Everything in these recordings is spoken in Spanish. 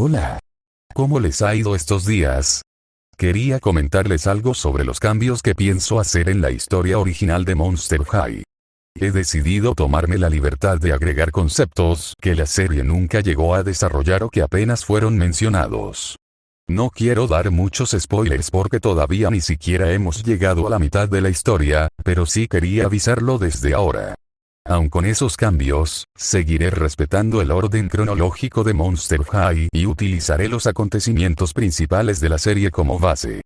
Hola. ¿Cómo les ha ido estos días? Quería comentarles algo sobre los cambios que pienso hacer en la historia original de Monster High. He decidido tomarme la libertad de agregar conceptos que la serie nunca llegó a desarrollar o que apenas fueron mencionados. No quiero dar muchos spoilers porque todavía ni siquiera hemos llegado a la mitad de la historia, pero sí quería avisarlo desde ahora. Aun con esos cambios, seguiré respetando el orden cronológico de Monster High y utilizaré los acontecimientos principales de la serie como base.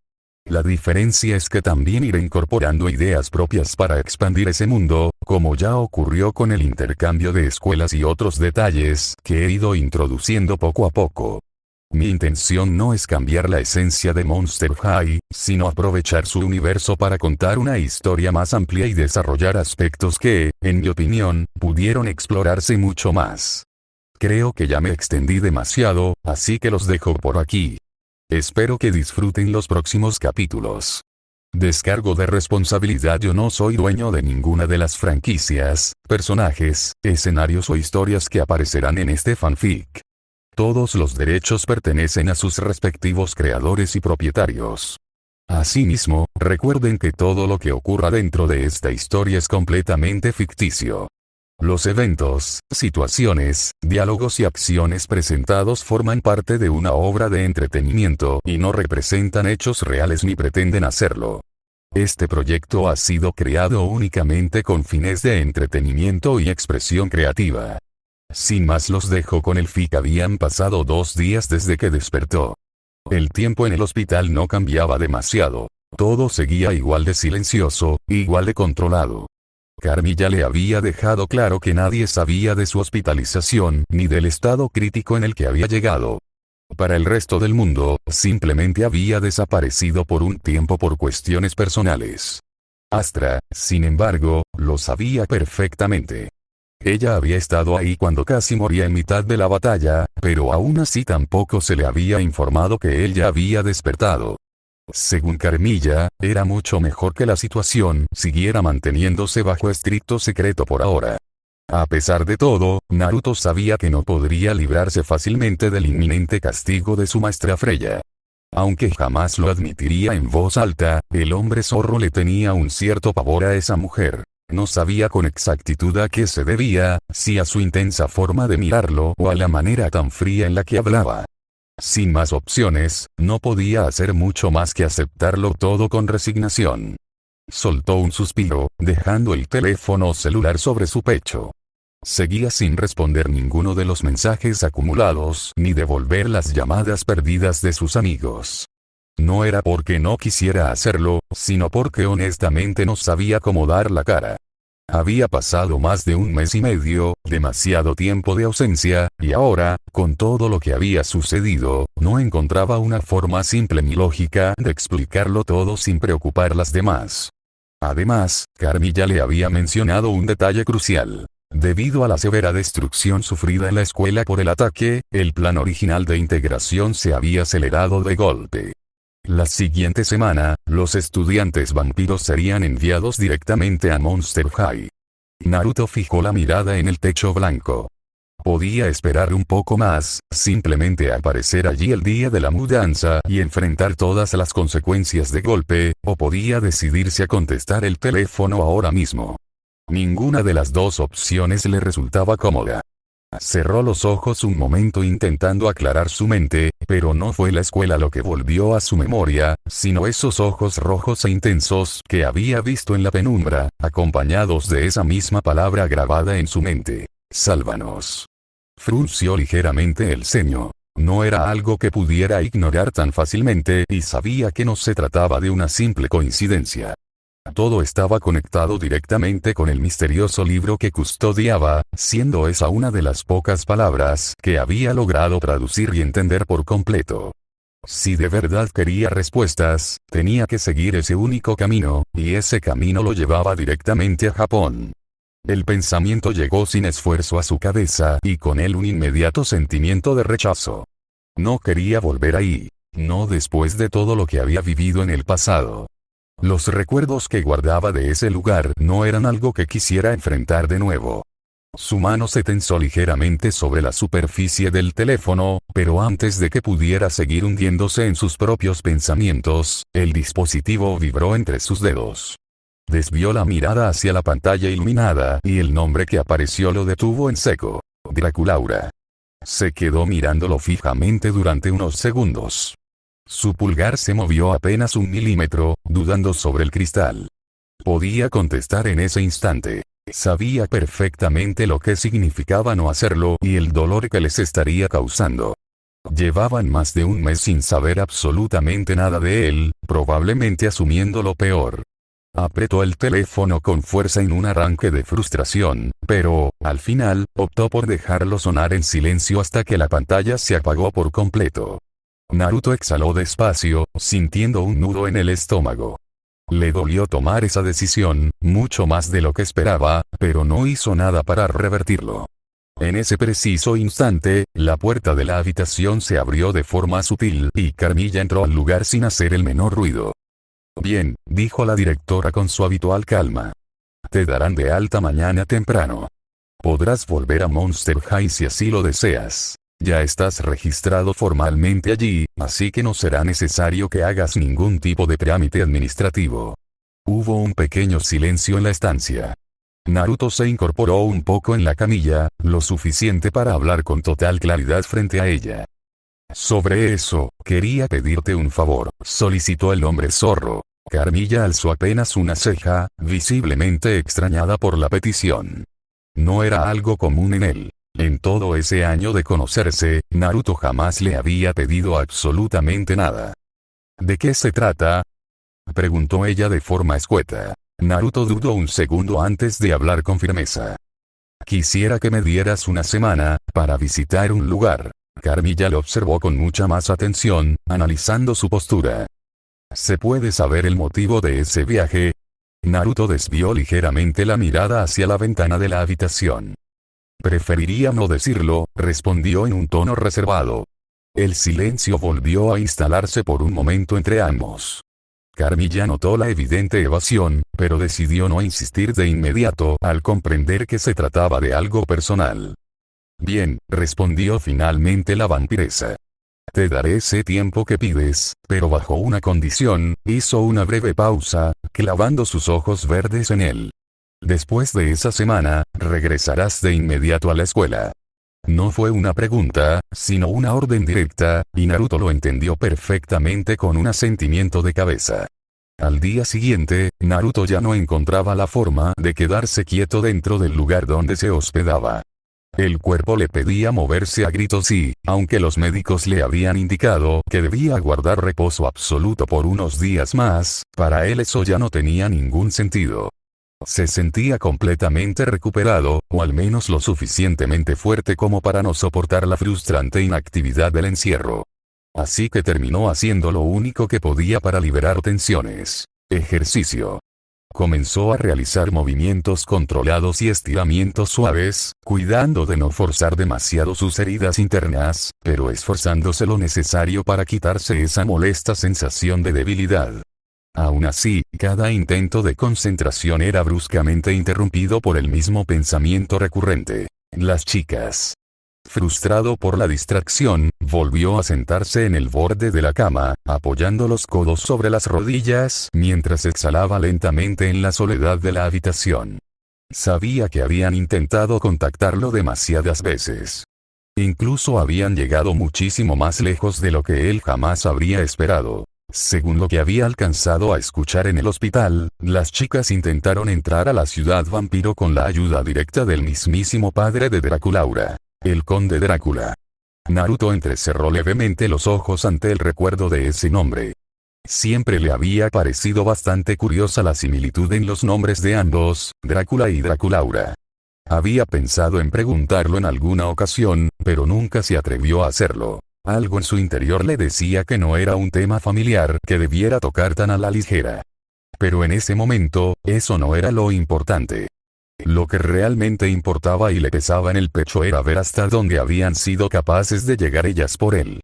La diferencia es que también iré incorporando ideas propias para expandir ese mundo, como ya ocurrió con el intercambio de escuelas y otros detalles que he ido introduciendo poco a poco. Mi intención no es cambiar la esencia de Monster High, sino aprovechar su universo para contar una historia más amplia y desarrollar aspectos que, en mi opinión, pudieron explorarse mucho más. Creo que ya me extendí demasiado, así que los dejo por aquí. Espero que disfruten los próximos capítulos. Descargo de responsabilidad: yo no soy dueño de ninguna de las franquicias, personajes, escenarios o historias que aparecerán en este fanfic. Todos los derechos pertenecen a sus respectivos creadores y propietarios. Asimismo, recuerden que todo lo que ocurra dentro de esta historia es completamente ficticio. Los eventos, situaciones, diálogos y acciones presentados forman parte de una obra de entretenimiento y no representan hechos reales ni pretenden hacerlo. Este proyecto ha sido creado únicamente con fines de entretenimiento y expresión creativa. Sin más, los dejo con el fic. Habían pasado 2 días desde que despertó. El tiempo en el hospital no cambiaba demasiado. Todo seguía igual de silencioso, igual de controlado. Carmi ya le había dejado claro que nadie sabía de su hospitalización ni del estado crítico en el que había llegado. Para el resto del mundo, simplemente había desaparecido por un tiempo por cuestiones personales. Astra, sin embargo, lo sabía perfectamente. Ella había estado ahí cuando casi moría en mitad de la batalla, pero aún así tampoco se le había informado que él ya había despertado. Según Carmilla, era mucho mejor que la situación siguiera manteniéndose bajo estricto secreto por ahora. A pesar de todo, Naruto sabía que no podría librarse fácilmente del inminente castigo de su maestra Freya. Aunque jamás lo admitiría en voz alta, el hombre zorro le tenía un cierto pavor a esa mujer. No sabía con exactitud a qué se debía, si a su intensa forma de mirarlo o a la manera tan fría en la que hablaba. Sin más opciones, no podía hacer mucho más que aceptarlo todo con resignación. Soltó un suspiro, dejando el teléfono celular sobre su pecho. Seguía sin responder ninguno de los mensajes acumulados ni devolver las llamadas perdidas de sus amigos. No era porque no quisiera hacerlo, sino porque honestamente no sabía cómo dar la cara. Había pasado más de 1 mes y medio, demasiado tiempo de ausencia, y ahora, con todo lo que había sucedido, no encontraba una forma simple ni lógica de explicarlo todo sin preocupar a las demás. Además, Carmi ya le había mencionado un detalle crucial. Debido a la severa destrucción sufrida en la escuela por el ataque, el plan original de integración se había acelerado de golpe. La siguiente semana, los estudiantes vampiros serían enviados directamente a Monster High. Naruto fijó la mirada en el techo blanco. Podía esperar un poco más, simplemente aparecer allí el día de la mudanza y enfrentar todas las consecuencias de golpe, o podía decidirse a contestar el teléfono ahora mismo. Ninguna de las dos opciones le resultaba cómoda. Cerró los ojos un momento intentando aclarar su mente, pero no fue la escuela lo que volvió a su memoria, sino esos ojos rojos e intensos que había visto en la penumbra, acompañados de esa misma palabra grabada en su mente: sálvanos. Frunció ligeramente el ceño. No era algo que pudiera ignorar tan fácilmente y sabía que no se trataba de una simple coincidencia. Todo estaba conectado directamente con el misterioso libro que custodiaba, siendo esa una de las pocas palabras que había logrado traducir y entender por completo. Si de verdad quería respuestas, tenía que seguir ese único camino, y ese camino lo llevaba directamente a Japón. El pensamiento llegó sin esfuerzo a su cabeza y con él un inmediato sentimiento de rechazo. No quería volver ahí, no después de todo lo que había vivido en el pasado. Los recuerdos que guardaba de ese lugar no eran algo que quisiera enfrentar de nuevo. Su mano se tensó ligeramente sobre la superficie del teléfono, pero antes de que pudiera seguir hundiéndose en sus propios pensamientos, el dispositivo vibró entre sus dedos. Desvió la mirada hacia la pantalla iluminada y el nombre que apareció lo detuvo en seco. Draculaura. Se quedó mirándolo fijamente durante unos segundos. Su pulgar se movió apenas 1 milímetro, dudando sobre el cristal. Podía contestar en ese instante. Sabía perfectamente lo que significaba no hacerlo y el dolor que les estaría causando. Llevaban más de un mes sin saber absolutamente nada de él, probablemente asumiendo lo peor. Apretó el teléfono con fuerza en un arranque de frustración, pero, al final, optó por dejarlo sonar en silencio hasta que la pantalla se apagó por completo. Naruto exhaló despacio, sintiendo un nudo en el estómago. Le dolió tomar esa decisión, mucho más de lo que esperaba, pero no hizo nada para revertirlo. En ese preciso instante, la puerta de la habitación se abrió de forma sutil y Carmilla entró al lugar sin hacer el menor ruido. Bien, dijo la directora con su habitual calma. Te darán de alta mañana temprano. Podrás volver a Monster High si así lo deseas. Ya estás registrado formalmente allí, así que no será necesario que hagas ningún tipo de trámite administrativo. Hubo un pequeño silencio en la estancia. Naruto se incorporó un poco en la camilla, lo suficiente para hablar con total claridad frente a ella. Sobre eso, quería pedirte un favor, solicitó el hombre zorro. Carmilla alzó apenas una ceja, visiblemente extrañada por la petición. No era algo común en él. En todo ese año de conocerse, Naruto jamás le había pedido absolutamente nada. ¿De qué se trata?, preguntó ella de forma escueta. Naruto dudó un segundo antes de hablar con firmeza. Quisiera que me dieras una semana, para visitar un lugar. Carmilla lo observó con mucha más atención, analizando su postura. ¿Se puede saber el motivo de ese viaje? Naruto desvió ligeramente la mirada hacia la ventana de la habitación. Preferiría no decirlo, respondió en un tono reservado. El silencio volvió a instalarse por un momento entre ambos. Carmilla notó la evidente evasión, pero decidió no insistir de inmediato al comprender que se trataba de algo personal. Bien, respondió finalmente la vampiresa. Te daré ese tiempo que pides, pero bajo una condición, hizo una breve pausa, clavando sus ojos verdes en él. Después de esa semana, regresarás de inmediato a la escuela. No fue una pregunta, sino una orden directa, y Naruto lo entendió perfectamente con un asentimiento de cabeza. Al día siguiente, Naruto ya no encontraba la forma de quedarse quieto dentro del lugar donde se hospedaba. El cuerpo le pedía moverse a gritos y, aunque los médicos le habían indicado que debía guardar reposo absoluto por unos días más, para él eso ya no tenía ningún sentido. Se sentía completamente recuperado, o al menos lo suficientemente fuerte como para no soportar la frustrante inactividad del encierro. Así que terminó haciendo lo único que podía para liberar tensiones: ejercicio. Comenzó a realizar movimientos controlados y estiramientos suaves, cuidando de no forzar demasiado sus heridas internas, pero esforzándose lo necesario para quitarse esa molesta sensación de debilidad. Aún así, cada intento de concentración era bruscamente interrumpido por el mismo pensamiento recurrente: las chicas. Frustrado por la distracción, volvió a sentarse en el borde de la cama, apoyando los codos sobre las rodillas mientras exhalaba lentamente en la soledad de la habitación. Sabía que habían intentado contactarlo demasiadas veces. Incluso habían llegado muchísimo más lejos de lo que él jamás habría esperado. Según lo que había alcanzado a escuchar en el hospital, las chicas intentaron entrar a la ciudad vampiro con la ayuda directa del mismísimo padre de Draculaura, el conde Drácula. Naruto entrecerró levemente los ojos ante el recuerdo de ese nombre. Siempre le había parecido bastante curiosa la similitud en los nombres de ambos, Drácula y Draculaura. Había pensado en preguntarlo en alguna ocasión, pero nunca se atrevió a hacerlo. Algo en su interior le decía que no era un tema familiar que debiera tocar tan a la ligera. Pero en ese momento, eso no era lo importante. Lo que realmente importaba y le pesaba en el pecho era ver hasta dónde habían sido capaces de llegar ellas por él.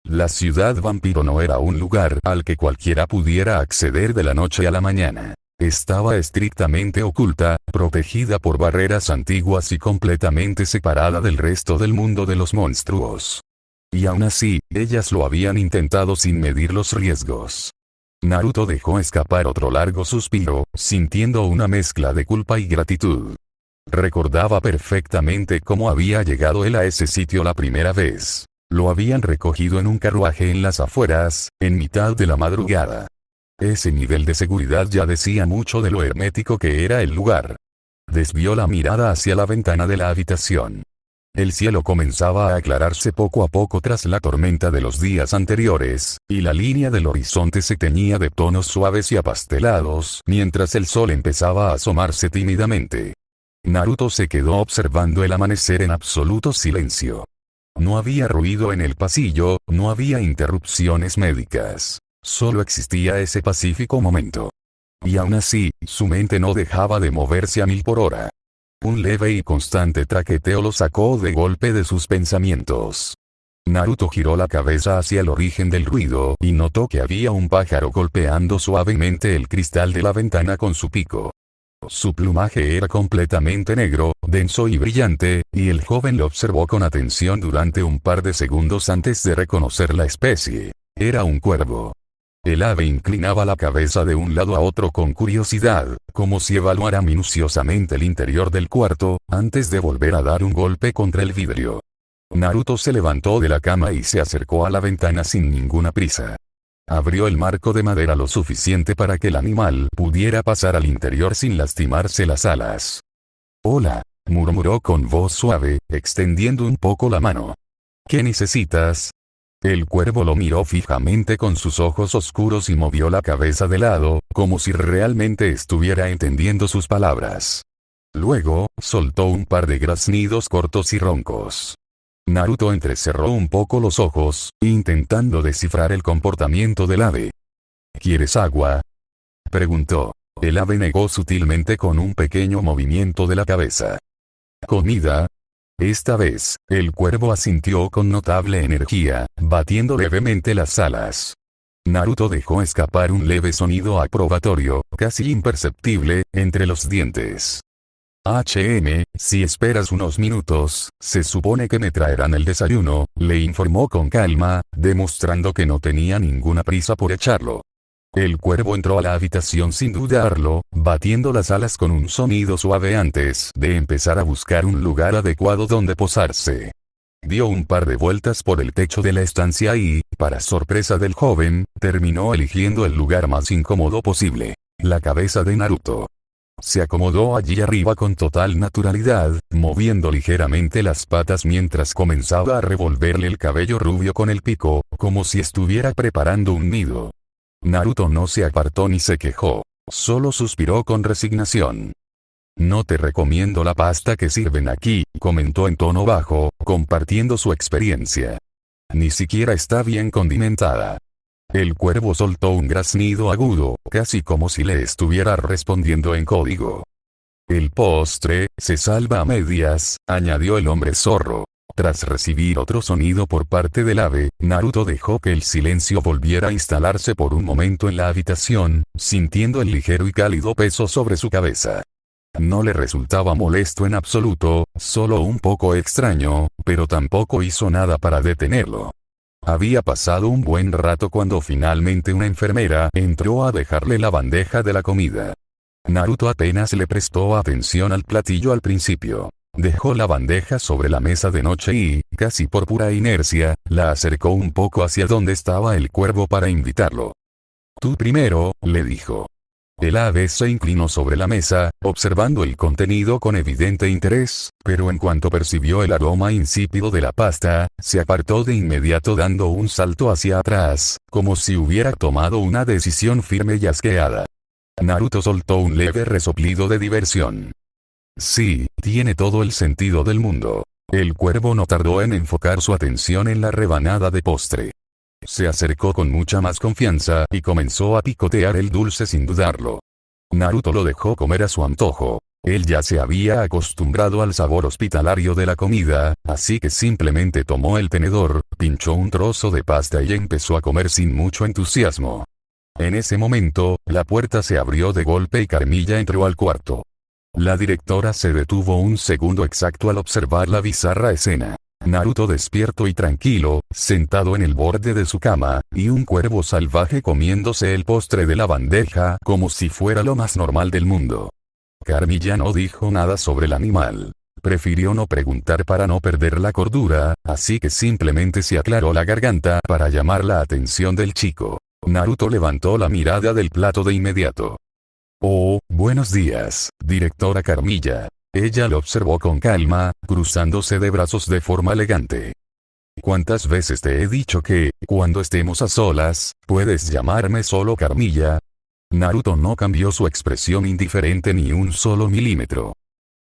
La ciudad vampiro no era un lugar al que cualquiera pudiera acceder de la noche a la mañana. Estaba estrictamente oculta, protegida por barreras antiguas y completamente separada del resto del mundo de los monstruos. Y aún así, ellas lo habían intentado sin medir los riesgos. Naruto dejó escapar otro largo suspiro, sintiendo una mezcla de culpa y gratitud. Recordaba perfectamente cómo había llegado él a ese sitio la primera vez. Lo habían recogido en un carruaje en las afueras, en mitad de la madrugada. Ese nivel de seguridad ya decía mucho de lo hermético que era el lugar. Desvió la mirada hacia la ventana de la habitación. El cielo comenzaba a aclararse poco a poco tras la tormenta de los días anteriores, y la línea del horizonte se teñía de tonos suaves y apastelados, mientras el sol empezaba a asomarse tímidamente. Naruto se quedó observando el amanecer en absoluto silencio. No había ruido en el pasillo, no había interrupciones médicas. Solo existía ese pacífico momento. Y aún así, su mente no dejaba de moverse a 1000 por hora. Un leve y constante traqueteo lo sacó de golpe de sus pensamientos. Naruto giró la cabeza hacia el origen del ruido y notó que había un pájaro golpeando suavemente el cristal de la ventana con su pico. Su plumaje era completamente negro, denso y brillante, y el joven lo observó con atención durante un par de segundos antes de reconocer la especie. Era un cuervo. El ave inclinaba la cabeza de un lado a otro con curiosidad, como si evaluara minuciosamente el interior del cuarto, antes de volver a dar un golpe contra el vidrio. Naruto se levantó de la cama y se acercó a la ventana sin ninguna prisa. Abrió el marco de madera lo suficiente para que el animal pudiera pasar al interior sin lastimarse las alas. «Hola», murmuró con voz suave, extendiendo un poco la mano. «¿Qué necesitas?» El cuervo lo miró fijamente con sus ojos oscuros y movió la cabeza de lado, como si realmente estuviera entendiendo sus palabras. Luego, soltó un par de graznidos cortos y roncos. Naruto entrecerró un poco los ojos, intentando descifrar el comportamiento del ave. «¿Quieres agua?», preguntó. El ave negó sutilmente con un pequeño movimiento de la cabeza. «¿Comida?». Esta vez, el cuervo asintió con notable energía, batiendo levemente las alas. Naruto dejó escapar un leve sonido aprobatorio, casi imperceptible, entre los dientes. Si esperas unos minutos, se supone que me traerán el desayuno», le informó con calma, demostrando que no tenía ninguna prisa por echarlo. El cuervo entró a la habitación sin dudarlo, batiendo las alas con un sonido suave antes de empezar a buscar un lugar adecuado donde posarse. Dio un par de vueltas por el techo de la estancia y, para sorpresa del joven, terminó eligiendo el lugar más incómodo posible: la cabeza de Naruto. Se acomodó allí arriba con total naturalidad, moviendo ligeramente las patas mientras comenzaba a revolverle el cabello rubio con el pico, como si estuviera preparando un nido. Naruto no se apartó ni se quejó. Solo suspiró con resignación. «No te recomiendo la pasta que sirven aquí», comentó en tono bajo, compartiendo su experiencia. «Ni siquiera está bien condimentada». El cuervo soltó un graznido agudo, casi como si le estuviera respondiendo en código. «El postre se salva a medias», añadió el hombre zorro. Tras recibir otro sonido por parte del ave, Naruto dejó que el silencio volviera a instalarse por un momento en la habitación, sintiendo el ligero y cálido peso sobre su cabeza. No le resultaba molesto en absoluto, solo un poco extraño, pero tampoco hizo nada para detenerlo. Había pasado un buen rato cuando finalmente una enfermera entró a dejarle la bandeja de la comida. Naruto apenas le prestó atención al platillo al principio. Dejó la bandeja sobre la mesa de noche y, casi por pura inercia, la acercó un poco hacia donde estaba el cuervo para invitarlo. «Tú primero», le dijo. El ave se inclinó sobre la mesa, observando el contenido con evidente interés, pero en cuanto percibió el aroma insípido de la pasta, se apartó de inmediato dando un salto hacia atrás, como si hubiera tomado una decisión firme y asqueada. Naruto soltó un leve resoplido de diversión. «Sí, tiene todo el sentido del mundo». El cuervo no tardó en enfocar su atención en la rebanada de postre. Se acercó con mucha más confianza y comenzó a picotear el dulce sin dudarlo. Naruto lo dejó comer a su antojo. Él ya se había acostumbrado al sabor hospitalario de la comida, así que simplemente tomó el tenedor, pinchó un trozo de pasta y empezó a comer sin mucho entusiasmo. En ese momento, la puerta se abrió de golpe y Carmilla entró al cuarto. La directora se detuvo un segundo exacto al observar la bizarra escena. Naruto despierto y tranquilo, sentado en el borde de su cama, y un cuervo salvaje comiéndose el postre de la bandeja como si fuera lo más normal del mundo. Carmilla no dijo nada sobre el animal. Prefirió no preguntar para no perder la cordura, así que simplemente se aclaró la garganta para llamar la atención del chico. Naruto levantó la mirada del plato de inmediato. «Oh, buenos días, directora Carmilla». Ella lo observó con calma, cruzándose de brazos de forma elegante. «¿Cuántas veces te he dicho que, cuando estemos a solas, puedes llamarme solo Carmilla?» Naruto no cambió su expresión indiferente ni un solo milímetro.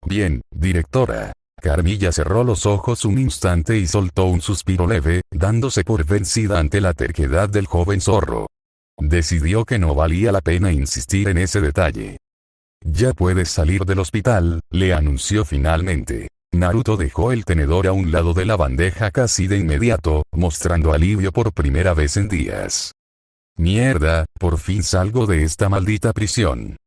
«Bien, directora». Carmilla cerró los ojos un instante y soltó un suspiro leve, dándose por vencida ante la terquedad del joven zorro. Decidió que no valía la pena insistir en ese detalle. «Ya puedes salir del hospital», le anunció finalmente. Naruto dejó el tenedor a un lado de la bandeja casi de inmediato, mostrando alivio por primera vez en días. «Mierda, por fin salgo de esta maldita prisión».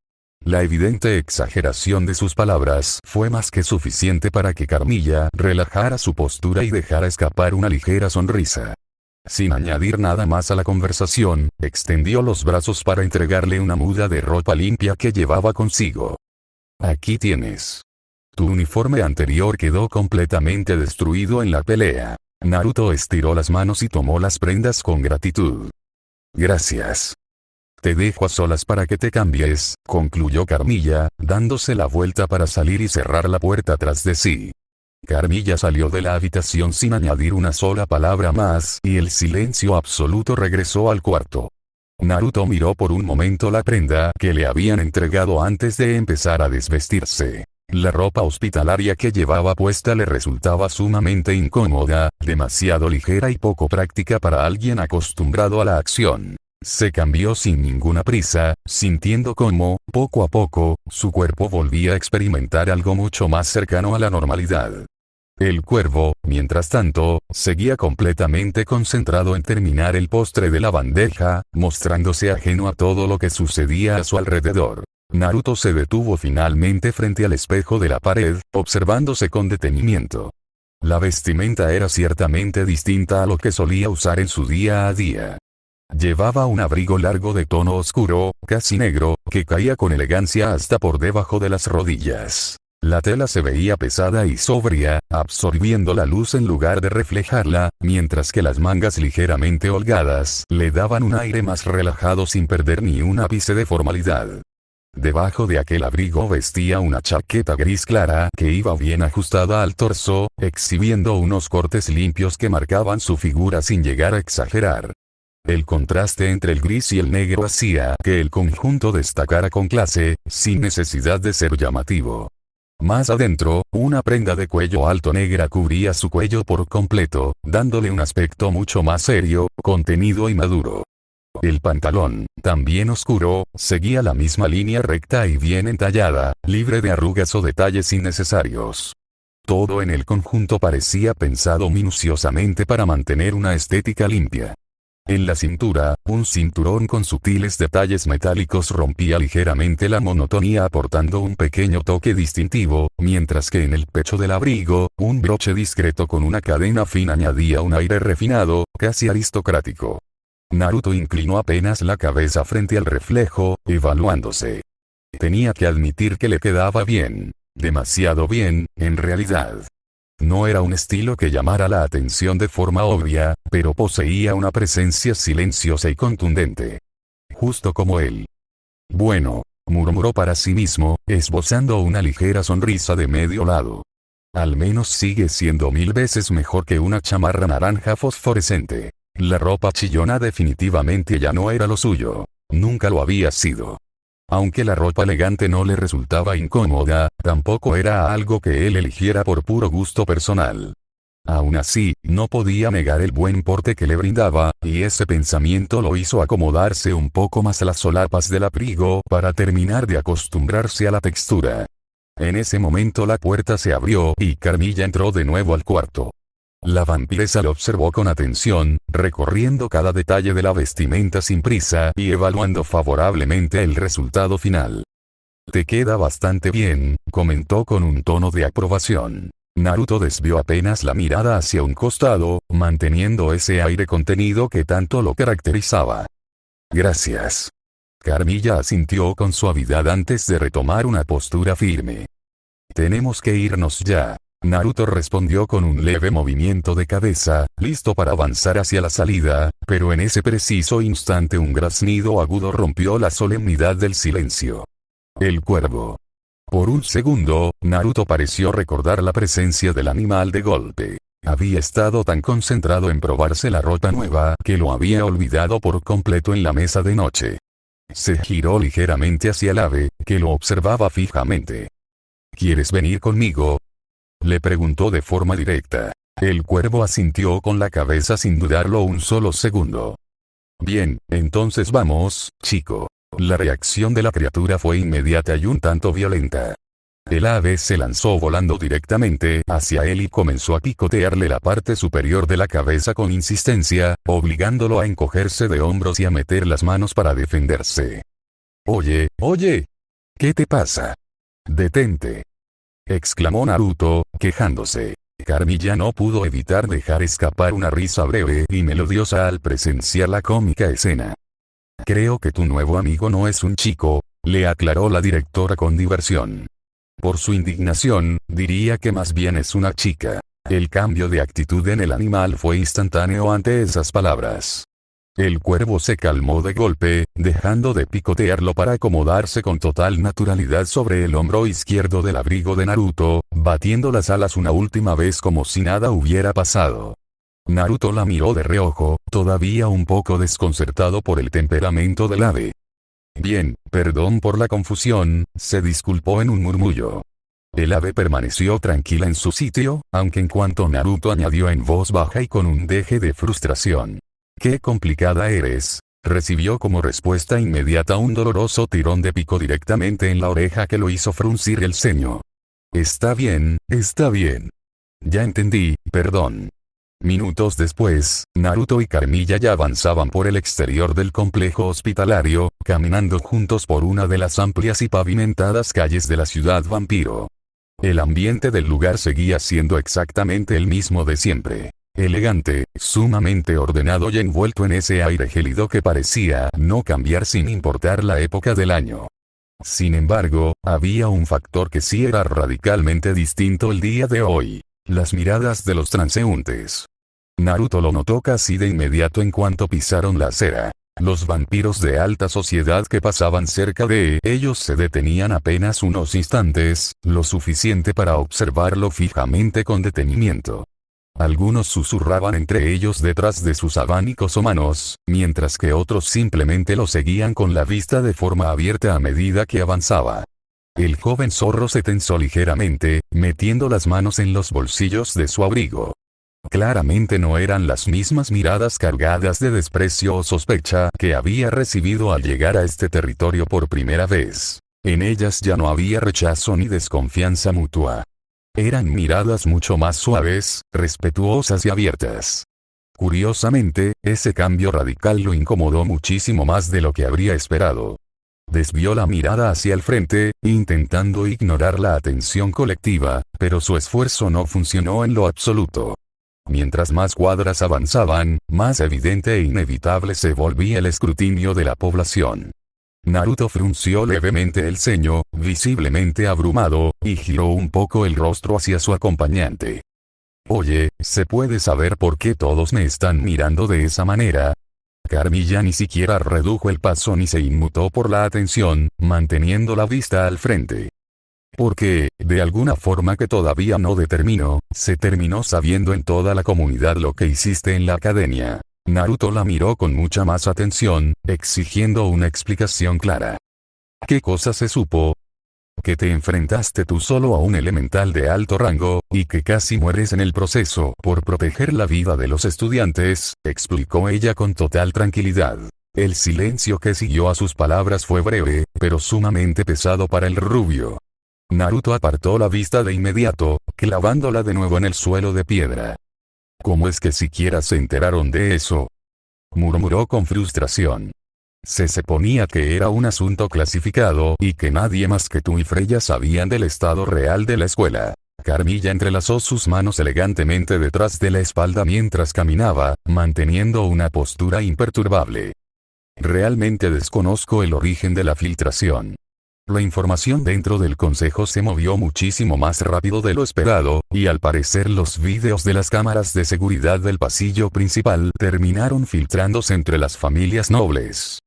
La evidente exageración de sus palabras fue más que suficiente para que Carmilla relajara su postura y dejara escapar una ligera sonrisa. Sin añadir nada más a la conversación, extendió los brazos para entregarle una muda de ropa limpia que llevaba consigo. «Aquí tienes. Tu uniforme anterior quedó completamente destruido en la pelea». Naruto estiró las manos y tomó las prendas con gratitud. «Gracias. Te dejo a solas para que te cambies», concluyó Carmilla, dándose la vuelta para salir y cerrar la puerta tras de sí. Carmilla salió de la habitación sin añadir una sola palabra más y el silencio absoluto regresó al cuarto. Naruto miró por un momento la prenda que le habían entregado antes de empezar a desvestirse. La ropa hospitalaria que llevaba puesta le resultaba sumamente incómoda, demasiado ligera y poco práctica para alguien acostumbrado a la acción. Se cambió sin ninguna prisa, sintiendo cómo, poco a poco, su cuerpo volvía a experimentar algo mucho más cercano a la normalidad. El cuervo, mientras tanto, seguía completamente concentrado en terminar el postre de la bandeja, mostrándose ajeno a todo lo que sucedía a su alrededor. Naruto se detuvo finalmente frente al espejo de la pared, observándose con detenimiento. La vestimenta era ciertamente distinta a lo que solía usar en su día a día. Llevaba un abrigo largo de tono oscuro, casi negro, que caía con elegancia hasta por debajo de las rodillas. La tela se veía pesada y sobria, absorbiendo la luz en lugar de reflejarla, mientras que las mangas ligeramente holgadas le daban un aire más relajado sin perder ni un ápice de formalidad. Debajo de aquel abrigo vestía una chaqueta gris clara que iba bien ajustada al torso, exhibiendo unos cortes limpios que marcaban su figura sin llegar a exagerar. El contraste entre el gris y el negro hacía que el conjunto destacara con clase, sin necesidad de ser llamativo. Más adentro, una prenda de cuello alto negra cubría su cuello por completo, dándole un aspecto mucho más serio, contenido y maduro. El pantalón, también oscuro, seguía la misma línea recta y bien entallada, libre de arrugas o detalles innecesarios. Todo en el conjunto parecía pensado minuciosamente para mantener una estética limpia. En la cintura, un cinturón con sutiles detalles metálicos rompía ligeramente la monotonía aportando un pequeño toque distintivo, mientras que en el pecho del abrigo, un broche discreto con una cadena fina añadía un aire refinado, casi aristocrático. Naruto inclinó apenas la cabeza frente al reflejo, evaluándose. Tenía que admitir que le quedaba bien. Demasiado bien, en realidad. No era un estilo que llamara la atención de forma obvia, pero poseía una presencia silenciosa y contundente. Justo como él. «Bueno», murmuró para sí mismo, esbozando una ligera sonrisa de medio lado. «Al menos sigue siendo 1000 veces mejor que una chamarra naranja fosforescente». La ropa chillona definitivamente ya no era lo suyo. Nunca lo había sido. Aunque la ropa elegante no le resultaba incómoda, tampoco era algo que él eligiera por puro gusto personal. Aún así, no podía negar el buen porte que le brindaba, y ese pensamiento lo hizo acomodarse un poco más a las solapas del abrigo para terminar de acostumbrarse a la textura. En ese momento la puerta se abrió y Carmilla entró de nuevo al cuarto. La vampiresa lo observó con atención, recorriendo cada detalle de la vestimenta sin prisa y evaluando favorablemente el resultado final. Te queda bastante bien, comentó con un tono de aprobación. Naruto desvió apenas la mirada hacia un costado, manteniendo ese aire contenido que tanto lo caracterizaba. Gracias. Carmilla asintió con suavidad antes de retomar una postura firme. Tenemos que irnos ya. Naruto respondió con un leve movimiento de cabeza, listo para avanzar hacia la salida, pero en ese preciso instante un graznido agudo rompió la solemnidad del silencio. El cuervo. Por un segundo, Naruto pareció recordar la presencia del animal de golpe. Había estado tan concentrado en probarse la ropa nueva que lo había olvidado por completo en la mesa de noche. Se giró ligeramente hacia el ave, que lo observaba fijamente. ¿Quieres venir conmigo?, le preguntó de forma directa. El cuervo asintió con la cabeza sin dudarlo un solo segundo. Bien, entonces vamos, chico. La reacción de la criatura fue inmediata y un tanto violenta. El ave se lanzó volando directamente hacia él y comenzó a picotearle la parte superior de la cabeza con insistencia, obligándolo a encogerse de hombros y a meter las manos para defenderse. Oye, ¿qué te pasa? Detente, exclamó Naruto, quejándose. Carmilla no pudo evitar dejar escapar una risa breve y melodiosa al presenciar la cómica escena. Creo que tu nuevo amigo no es un chico, le aclaró la directora con diversión. Por su indignación, diría que más bien es una chica. El cambio de actitud en el animal fue instantáneo ante esas palabras. El cuervo se calmó de golpe, dejando de picotearlo para acomodarse con total naturalidad sobre el hombro izquierdo del abrigo de Naruto, batiendo las alas una última vez como si nada hubiera pasado. Naruto la miró de reojo, todavía un poco desconcertado por el temperamento del ave. Bien, perdón por la confusión, se disculpó en un murmullo. El ave permaneció tranquila en su sitio, aunque en cuanto Naruto añadió en voz baja y con un deje de frustración. «¡Qué complicada eres!», recibió como respuesta inmediata un doloroso tirón de pico directamente en la oreja que lo hizo fruncir el ceño. Está bien, ya entendí, perdón». Minutos después, Naruto y Carmilla ya avanzaban por el exterior del complejo hospitalario, caminando juntos por una de las amplias y pavimentadas calles de la ciudad vampiro. El ambiente del lugar seguía siendo exactamente el mismo de siempre. Elegante, sumamente ordenado y envuelto en ese aire gélido que parecía no cambiar sin importar la época del año. Sin embargo, había un factor que sí era radicalmente distinto el día de hoy: las miradas de los transeúntes. Naruto lo notó casi de inmediato en cuanto pisaron la acera. Los vampiros de alta sociedad que pasaban cerca de ellos se detenían apenas unos instantes, lo suficiente para observarlo fijamente con detenimiento. Algunos susurraban entre ellos detrás de sus abanicos o manos, mientras que otros simplemente lo seguían con la vista de forma abierta a medida que avanzaba. El joven zorro se tensó ligeramente, metiendo las manos en los bolsillos de su abrigo. Claramente no eran las mismas miradas cargadas de desprecio o sospecha que había recibido al llegar a este territorio por primera vez. En ellas ya no había rechazo ni desconfianza mutua. Eran miradas mucho más suaves, respetuosas y abiertas. Curiosamente, ese cambio radical lo incomodó muchísimo más de lo que habría esperado. Desvió la mirada hacia el frente, intentando ignorar la atención colectiva, pero su esfuerzo no funcionó en lo absoluto. Mientras más cuadras avanzaban, más evidente e inevitable se volvía el escrutinio de la población. Naruto frunció levemente el ceño, visiblemente abrumado, y giró un poco el rostro hacia su acompañante. «Oye, ¿se puede saber por qué todos me están mirando de esa manera?». Carmilla ni siquiera redujo el paso ni se inmutó por la atención, manteniendo la vista al frente. Porque, de alguna forma que todavía no determino, se terminó sabiendo en toda la comunidad lo que hiciste en la academia. Naruto la miró con mucha más atención, exigiendo una explicación clara. ¿Qué cosa se supo? Que te enfrentaste tú solo a un elemental de alto rango, y que casi mueres en el proceso por proteger la vida de los estudiantes, explicó ella con total tranquilidad. El silencio que siguió a sus palabras fue breve, pero sumamente pesado para el rubio. Naruto apartó la vista de inmediato, clavándola de nuevo en el suelo de piedra. ¿Cómo es que siquiera se enteraron de eso?, murmuró con frustración. Se suponía que era un asunto clasificado y que nadie más que tú y Freya sabían del estado real de la escuela. Carmilla entrelazó sus manos elegantemente detrás de la espalda mientras caminaba, manteniendo una postura imperturbable. Realmente desconozco el origen de la filtración. La información dentro del consejo se movió muchísimo más rápido de lo esperado, y al parecer los vídeos de las cámaras de seguridad del pasillo principal terminaron filtrándose entre las familias nobles.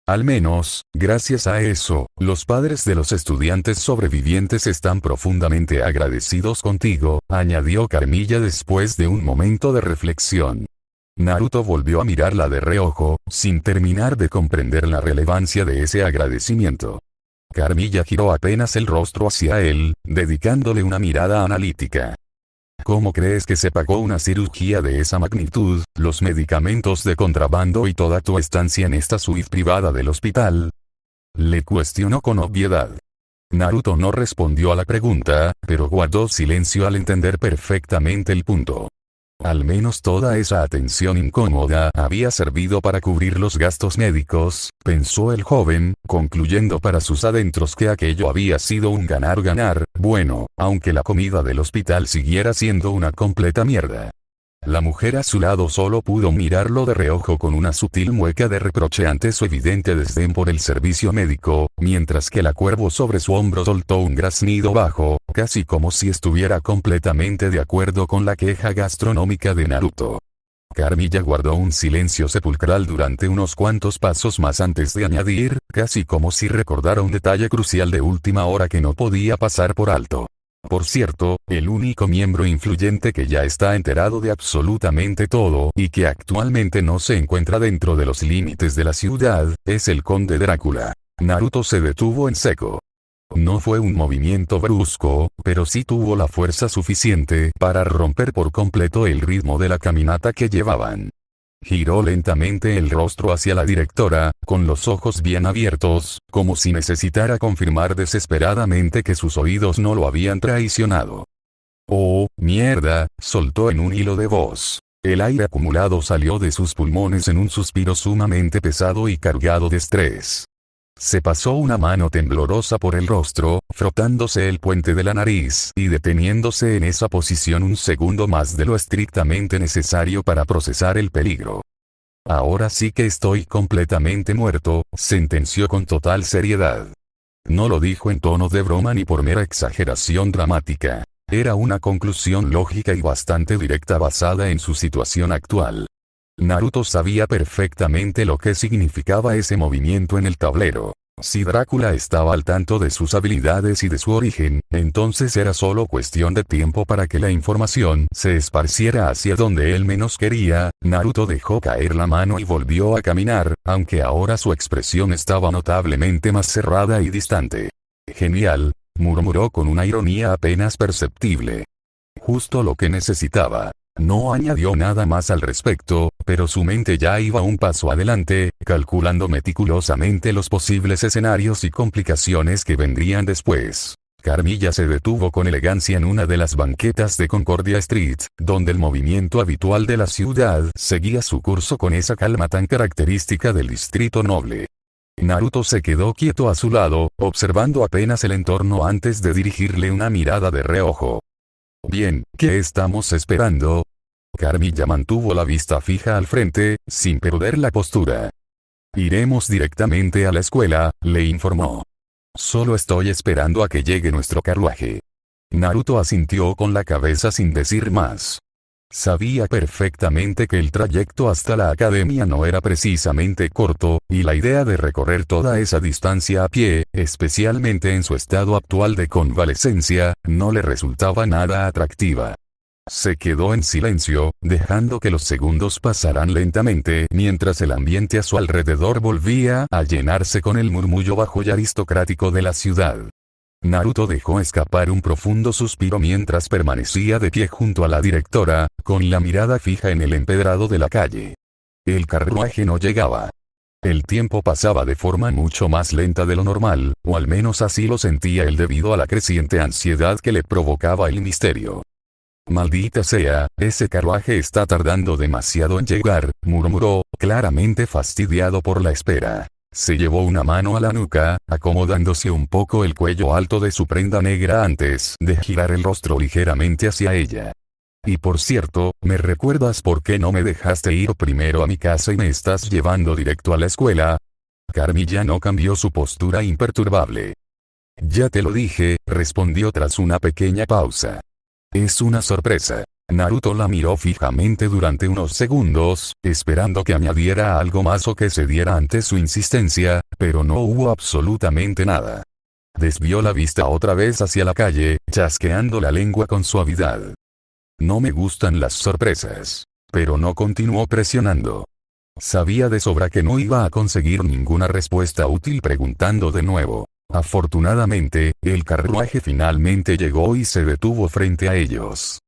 Al menos, gracias a eso, los padres de los estudiantes sobrevivientes están profundamente agradecidos contigo, añadió Carmilla después de un momento de reflexión. Naruto volvió a mirarla de reojo, sin terminar de comprender la relevancia de ese agradecimiento. Carmilla giró apenas el rostro hacia él, dedicándole una mirada analítica. ¿Cómo crees que se pagó una cirugía de esa magnitud, los medicamentos de contrabando y toda tu estancia en esta suite privada del hospital?, le cuestionó con obviedad. Naruto no respondió a la pregunta, pero guardó silencio al entender perfectamente el punto. Al menos toda esa atención incómoda había servido para cubrir los gastos médicos, pensó el joven, concluyendo para sus adentros que aquello había sido un ganar-ganar, bueno, aunque la comida del hospital siguiera siendo una completa mierda. La mujer a su lado solo pudo mirarlo de reojo con una sutil mueca de reproche ante su evidente desdén por el servicio médico, mientras que la cuervo sobre su hombro soltó un graznido bajo, casi como si estuviera completamente de acuerdo con la queja gastronómica de Naruto. Carmilla guardó un silencio sepulcral durante unos cuantos pasos más antes de añadir, casi como si recordara un detalle crucial de última hora que no podía pasar por alto. Por cierto, el único miembro influyente que ya está enterado de absolutamente todo y que actualmente no se encuentra dentro de los límites de la ciudad, es el Conde Drácula. Naruto se detuvo en seco. No fue un movimiento brusco, pero sí tuvo la fuerza suficiente para romper por completo el ritmo de la caminata que llevaban. Giró lentamente el rostro hacia la directora, con los ojos bien abiertos, como si necesitara confirmar desesperadamente que sus oídos no lo habían traicionado. «Oh, mierda», soltó en un hilo de voz. El aire acumulado salió de sus pulmones en un suspiro sumamente pesado y cargado de estrés. Se pasó una mano temblorosa por el rostro, frotándose el puente de la nariz y deteniéndose en esa posición un segundo más de lo estrictamente necesario para procesar el peligro. «Ahora sí que estoy completamente muerto», sentenció con total seriedad. No lo dijo en tono de broma ni por mera exageración dramática. Era una conclusión lógica y bastante directa basada en su situación actual. Naruto sabía perfectamente lo que significaba ese movimiento en el tablero. Si Drácula estaba al tanto de sus habilidades y de su origen, entonces era solo cuestión de tiempo para que la información se esparciera hacia donde él menos quería. Naruto dejó caer la mano y volvió a caminar, aunque ahora su expresión estaba notablemente más cerrada y distante. «Genial», murmuró con una ironía apenas perceptible. «Justo lo que necesitaba». No añadió nada más al respecto, pero su mente ya iba un paso adelante, calculando meticulosamente los posibles escenarios y complicaciones que vendrían después. Carmilla se detuvo con elegancia en una de las banquetas de Concordia Street, donde el movimiento habitual de la ciudad seguía su curso con esa calma tan característica del distrito noble. Naruto se quedó quieto a su lado, observando apenas el entorno antes de dirigirle una mirada de reojo. «Bien, ¿qué estamos esperando?». Carmilla mantuvo la vista fija al frente, sin perder la postura. «Iremos directamente a la escuela», le informó. «Solo estoy esperando a que llegue nuestro carruaje». Naruto asintió con la cabeza sin decir más. Sabía perfectamente que el trayecto hasta la academia no era precisamente corto, y la idea de recorrer toda esa distancia a pie, especialmente en su estado actual de convalecencia, no le resultaba nada atractiva. Se quedó en silencio, dejando que los segundos pasaran lentamente mientras el ambiente a su alrededor volvía a llenarse con el murmullo bajo y aristocrático de la ciudad. Naruto dejó escapar un profundo suspiro mientras permanecía de pie junto a la directora, con la mirada fija en el empedrado de la calle. El carruaje no llegaba. El tiempo pasaba de forma mucho más lenta de lo normal, o al menos así lo sentía él debido a la creciente ansiedad que le provocaba el misterio. Maldita sea, ese carruaje está tardando demasiado en llegar, murmuró, claramente fastidiado por la espera. Se llevó una mano a la nuca, acomodándose un poco el cuello alto de su prenda negra antes de girar el rostro ligeramente hacia ella. Y por cierto, ¿me recuerdas por qué no me dejaste ir primero a mi casa y me estás llevando directo a la escuela? Carmilla no cambió su postura imperturbable. Ya te lo dije, respondió tras una pequeña pausa. Es una sorpresa. Naruto la miró fijamente durante unos segundos, esperando que añadiera algo más o que cediera ante su insistencia, pero no hubo absolutamente nada. Desvió la vista otra vez hacia la calle, chasqueando la lengua con suavidad. No me gustan las sorpresas. Pero no continuó presionando. Sabía de sobra que no iba a conseguir ninguna respuesta útil preguntando de nuevo. Afortunadamente, el carruaje finalmente llegó y se detuvo frente a ellos.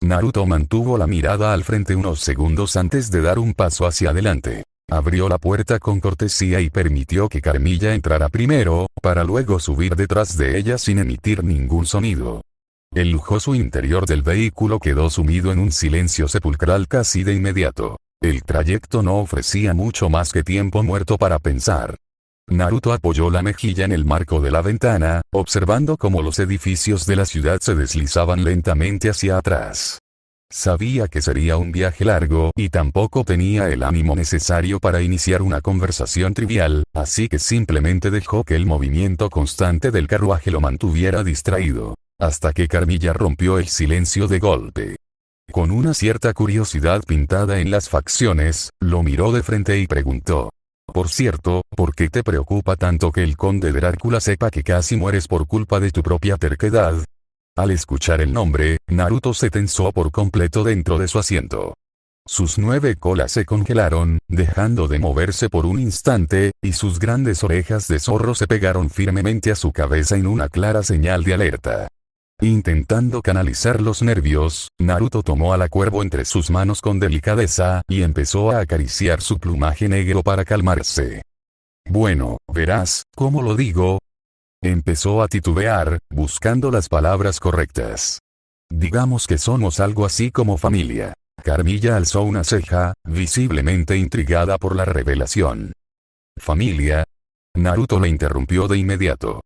Naruto mantuvo la mirada al frente unos segundos antes de dar un paso hacia adelante. Abrió la puerta con cortesía y permitió que Carmilla entrara primero, para luego subir detrás de ella sin emitir ningún sonido. El lujoso interior del vehículo quedó sumido en un silencio sepulcral casi de inmediato. El trayecto no ofrecía mucho más que tiempo muerto para pensar. Naruto apoyó la mejilla en el marco de la ventana, observando cómo los edificios de la ciudad se deslizaban lentamente hacia atrás. Sabía que sería un viaje largo y tampoco tenía el ánimo necesario para iniciar una conversación trivial, así que simplemente dejó que el movimiento constante del carruaje lo mantuviera distraído, hasta que Carmilla rompió el silencio de golpe. Con una cierta curiosidad pintada en las facciones, lo miró de frente y preguntó. Por cierto, ¿por qué te preocupa tanto que el conde Drácula sepa que casi mueres por culpa de tu propia terquedad? Al escuchar el nombre, Naruto se tensó por completo dentro de su asiento. Sus 9 colas se congelaron, dejando de moverse por un instante, y sus grandes orejas de zorro se pegaron firmemente a su cabeza en una clara señal de alerta. Intentando canalizar los nervios, Naruto tomó a la cuervo entre sus manos con delicadeza y empezó a acariciar su plumaje negro para calmarse. Bueno, verás, ¿cómo lo digo? Empezó a titubear, buscando las palabras correctas. Digamos que somos algo así como familia. Carmilla alzó una ceja, visiblemente intrigada por la revelación. ¿Familia? Naruto le interrumpió de inmediato.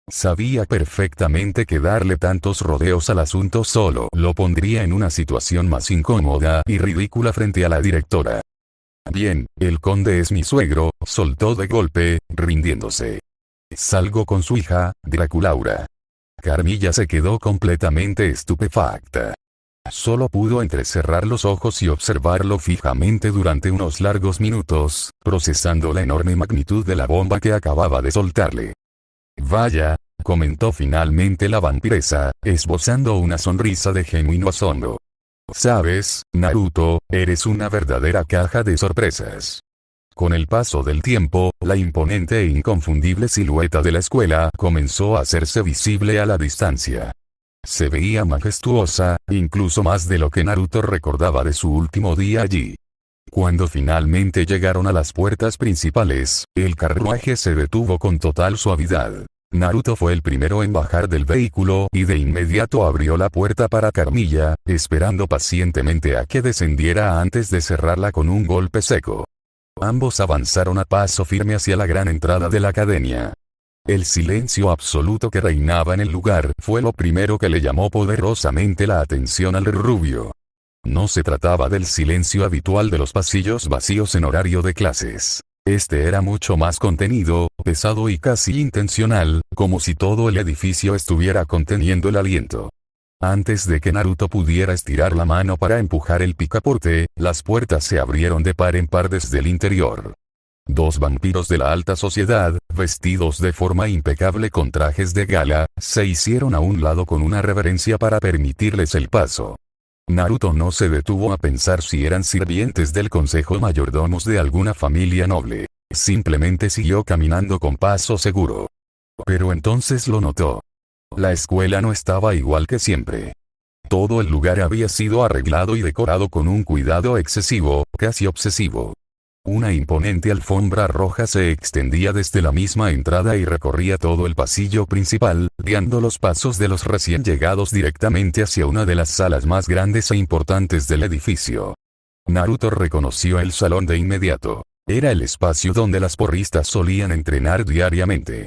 Sabía perfectamente que darle tantos rodeos al asunto solo lo pondría en una situación más incómoda y ridícula frente a la directora. Bien, el conde es mi suegro, soltó de golpe, rindiéndose. Salgo con su hija, Draculaura. Carmilla se quedó completamente estupefacta. Solo pudo entrecerrar los ojos y observarlo fijamente durante unos largos minutos, procesando la enorme magnitud de la bomba que acababa de soltarle. Vaya, comentó finalmente la vampiresa, esbozando una sonrisa de genuino asombro. Sabes, Naruto, eres una verdadera caja de sorpresas. Con el paso del tiempo, la imponente e inconfundible silueta de la escuela comenzó a hacerse visible a la distancia. Se veía majestuosa, incluso más de lo que Naruto recordaba de su último día allí. Cuando finalmente llegaron a las puertas principales, el carruaje se detuvo con total suavidad. Naruto fue el primero en bajar del vehículo y de inmediato abrió la puerta para Carmilla, esperando pacientemente a que descendiera antes de cerrarla con un golpe seco. Ambos avanzaron a paso firme hacia la gran entrada de la academia. El silencio absoluto que reinaba en el lugar fue lo primero que le llamó poderosamente la atención al rubio. No se trataba del silencio habitual de los pasillos vacíos en horario de clases. Este era mucho más contenido, pesado y casi intencional, como si todo el edificio estuviera conteniendo el aliento. Antes de que Naruto pudiera estirar la mano para empujar el picaporte, las puertas se abrieron de par en par desde el interior. 2 vampiros de la alta sociedad, vestidos de forma impecable con trajes de gala, se hicieron a un lado con una reverencia para permitirles el paso. Naruto no se detuvo a pensar si eran sirvientes del consejo o mayordomos de alguna familia noble. Simplemente siguió caminando con paso seguro. Pero entonces lo notó. La escuela no estaba igual que siempre. Todo el lugar había sido arreglado y decorado con un cuidado excesivo, casi obsesivo. Una imponente alfombra roja se extendía desde la misma entrada y recorría todo el pasillo principal, guiando los pasos de los recién llegados directamente hacia una de las salas más grandes e importantes del edificio. Naruto reconoció el salón de inmediato. Era el espacio donde las porristas solían entrenar diariamente.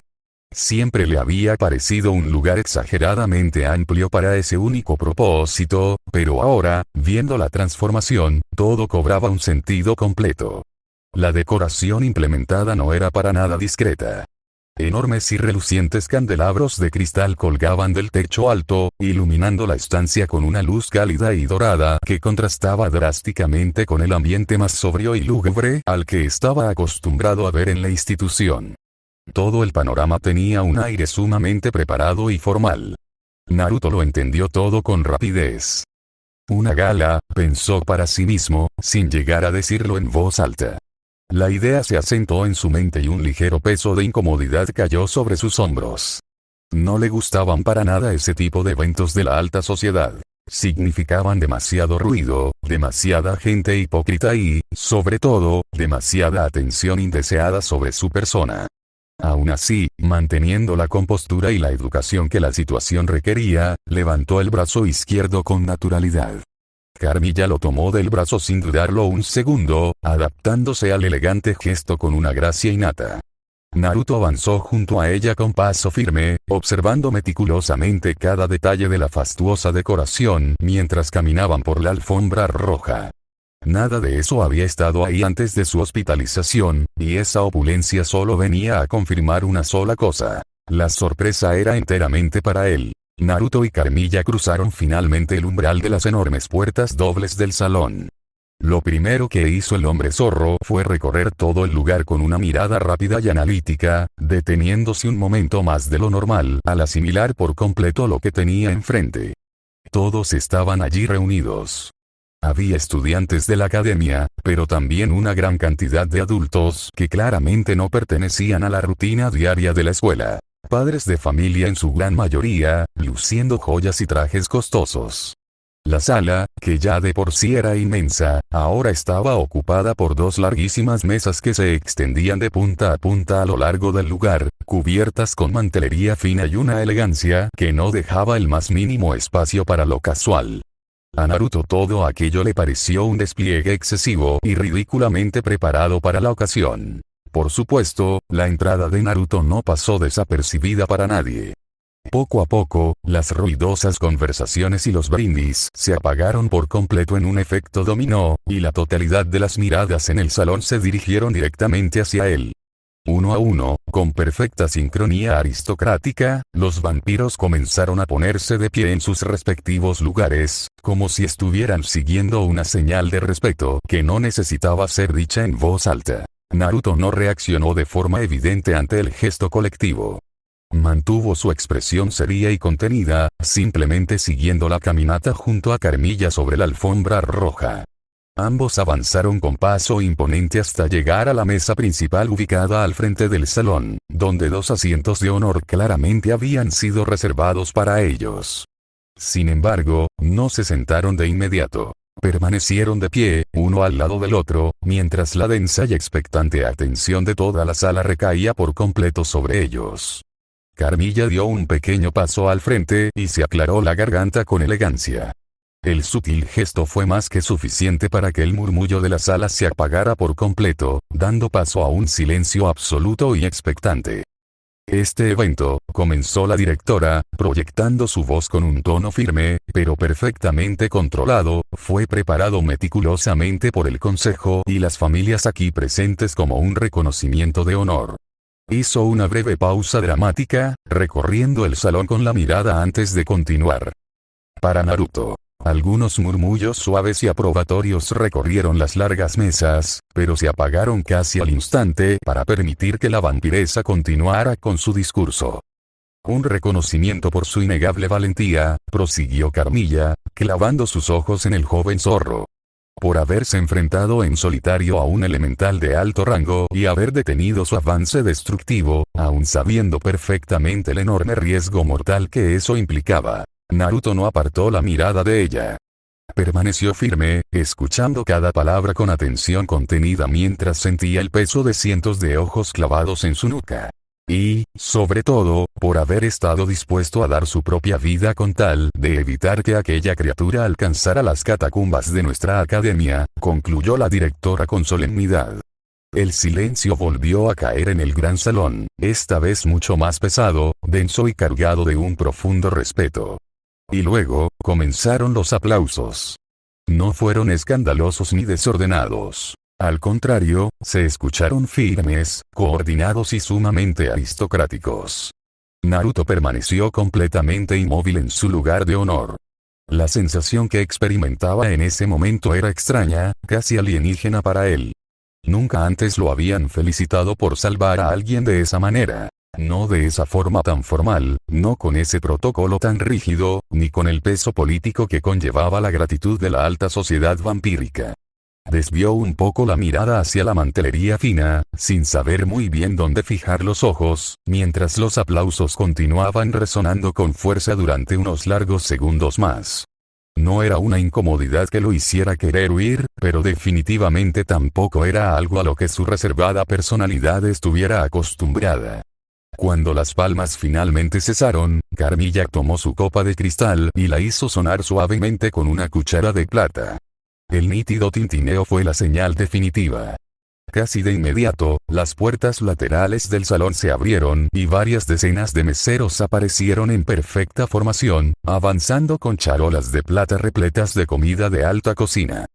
Siempre le había parecido un lugar exageradamente amplio para ese único propósito, pero ahora, viendo la transformación, todo cobraba un sentido completo. La decoración implementada no era para nada discreta. Enormes y relucientes candelabros de cristal colgaban del techo alto, iluminando la estancia con una luz cálida y dorada que contrastaba drásticamente con el ambiente más sobrio y lúgubre al que estaba acostumbrado a ver en la institución. Todo el panorama tenía un aire sumamente preparado y formal. Naruto lo entendió todo con rapidez. Una gala, pensó para sí mismo, sin llegar a decirlo en voz alta. La idea se asentó en su mente y un ligero peso de incomodidad cayó sobre sus hombros. No le gustaban para nada ese tipo de eventos de la alta sociedad. Significaban demasiado ruido, demasiada gente hipócrita y, sobre todo, demasiada atención indeseada sobre su persona. Aún así, manteniendo la compostura y la educación que la situación requería, levantó el brazo izquierdo con naturalidad. Carmilla lo tomó del brazo sin dudarlo un segundo, adaptándose al elegante gesto con una gracia innata. Naruto avanzó junto a ella con paso firme, observando meticulosamente cada detalle de la fastuosa decoración mientras caminaban por la alfombra roja. Nada de eso había estado ahí antes de su hospitalización, y esa opulencia solo venía a confirmar una sola cosa. La sorpresa era enteramente para él. Naruto y Carmilla cruzaron finalmente el umbral de las enormes puertas dobles del salón. Lo primero que hizo el hombre zorro fue recorrer todo el lugar con una mirada rápida y analítica, deteniéndose un momento más de lo normal al asimilar por completo lo que tenía enfrente. Todos estaban allí reunidos. Había estudiantes de la academia, pero también una gran cantidad de adultos que claramente no pertenecían a la rutina diaria de la escuela. Padres de familia en su gran mayoría, luciendo joyas y trajes costosos. La sala, que ya de por sí era inmensa, ahora estaba ocupada por dos larguísimas mesas que se extendían de punta a punta a lo largo del lugar, cubiertas con mantelería fina y una elegancia que no dejaba el más mínimo espacio para lo casual. A Naruto todo aquello le pareció un despliegue excesivo y ridículamente preparado para la ocasión. Por supuesto, la entrada de Naruto no pasó desapercibida para nadie. Poco a poco, las ruidosas conversaciones y los brindis se apagaron por completo en un efecto dominó, y la totalidad de las miradas en el salón se dirigieron directamente hacia él. Uno a uno, con perfecta sincronía aristocrática, los vampiros comenzaron a ponerse de pie en sus respectivos lugares, como si estuvieran siguiendo una señal de respeto que no necesitaba ser dicha en voz alta. Naruto no reaccionó de forma evidente ante el gesto colectivo. Mantuvo su expresión seria y contenida, simplemente siguiendo la caminata junto a Carmilla sobre la alfombra roja. Ambos avanzaron con paso imponente hasta llegar a la mesa principal ubicada al frente del salón, donde dos asientos de honor claramente habían sido reservados para ellos. Sin embargo, no se sentaron de inmediato. Permanecieron de pie, uno al lado del otro, mientras la densa y expectante atención de toda la sala recaía por completo sobre ellos. Carmilla dio un pequeño paso al frente y se aclaró la garganta con elegancia. El sutil gesto fue más que suficiente para que el murmullo de la sala se apagara por completo, dando paso a un silencio absoluto y expectante. Este evento, comenzó la directora, proyectando su voz con un tono firme, pero perfectamente controlado, fue preparado meticulosamente por el consejo y las familias aquí presentes como un reconocimiento de honor. Hizo una breve pausa dramática, recorriendo el salón con la mirada antes de continuar. Para Naruto. Algunos murmullos suaves y aprobatorios recorrieron las largas mesas, pero se apagaron casi al instante para permitir que la vampiresa continuara con su discurso. Un reconocimiento por su innegable valentía, prosiguió Carmilla, clavando sus ojos en el joven zorro. Por haberse enfrentado en solitario a un elemental de alto rango y haber detenido su avance destructivo, aun sabiendo perfectamente el enorme riesgo mortal que eso implicaba. Naruto no apartó la mirada de ella. Permaneció firme, escuchando cada palabra con atención contenida mientras sentía el peso de cientos de ojos clavados en su nuca. Y, sobre todo, por haber estado dispuesto a dar su propia vida con tal de evitar que aquella criatura alcanzara las catacumbas de nuestra academia, concluyó la directora con solemnidad. El silencio volvió a caer en el gran salón, esta vez mucho más pesado, denso y cargado de un profundo respeto. Y luego, comenzaron los aplausos. No fueron escandalosos ni desordenados. Al contrario, se escucharon firmes, coordinados y sumamente aristocráticos. Naruto permaneció completamente inmóvil en su lugar de honor. La sensación que experimentaba en ese momento era extraña, casi alienígena para él. Nunca antes lo habían felicitado por salvar a alguien de esa manera. No de esa forma tan formal, no con ese protocolo tan rígido, ni con el peso político que conllevaba la gratitud de la alta sociedad vampírica. Desvió un poco la mirada hacia la mantelería fina, sin saber muy bien dónde fijar los ojos, mientras los aplausos continuaban resonando con fuerza durante unos largos segundos más. No era una incomodidad que lo hiciera querer huir, pero definitivamente tampoco era algo a lo que su reservada personalidad estuviera acostumbrada. Cuando las palmas finalmente cesaron, Carmilla tomó su copa de cristal y la hizo sonar suavemente con una cuchara de plata. El nítido tintineo fue la señal definitiva. Casi de inmediato, las puertas laterales del salón se abrieron y varias decenas de meseros aparecieron en perfecta formación, avanzando con charolas de plata repletas de comida de alta cocina.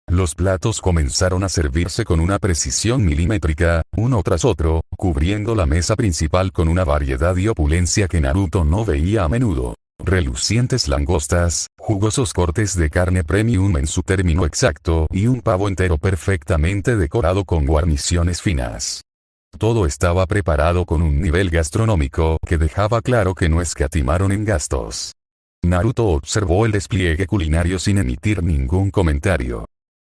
Los platos comenzaron a servirse con una precisión milimétrica, uno tras otro, cubriendo la mesa principal con una variedad y opulencia que Naruto no veía a menudo. Relucientes langostas, jugosos cortes de carne premium en su término exacto y un pavo entero perfectamente decorado con guarniciones finas. Todo estaba preparado con un nivel gastronómico que dejaba claro que no escatimaron en gastos. Naruto observó el despliegue culinario sin emitir ningún comentario.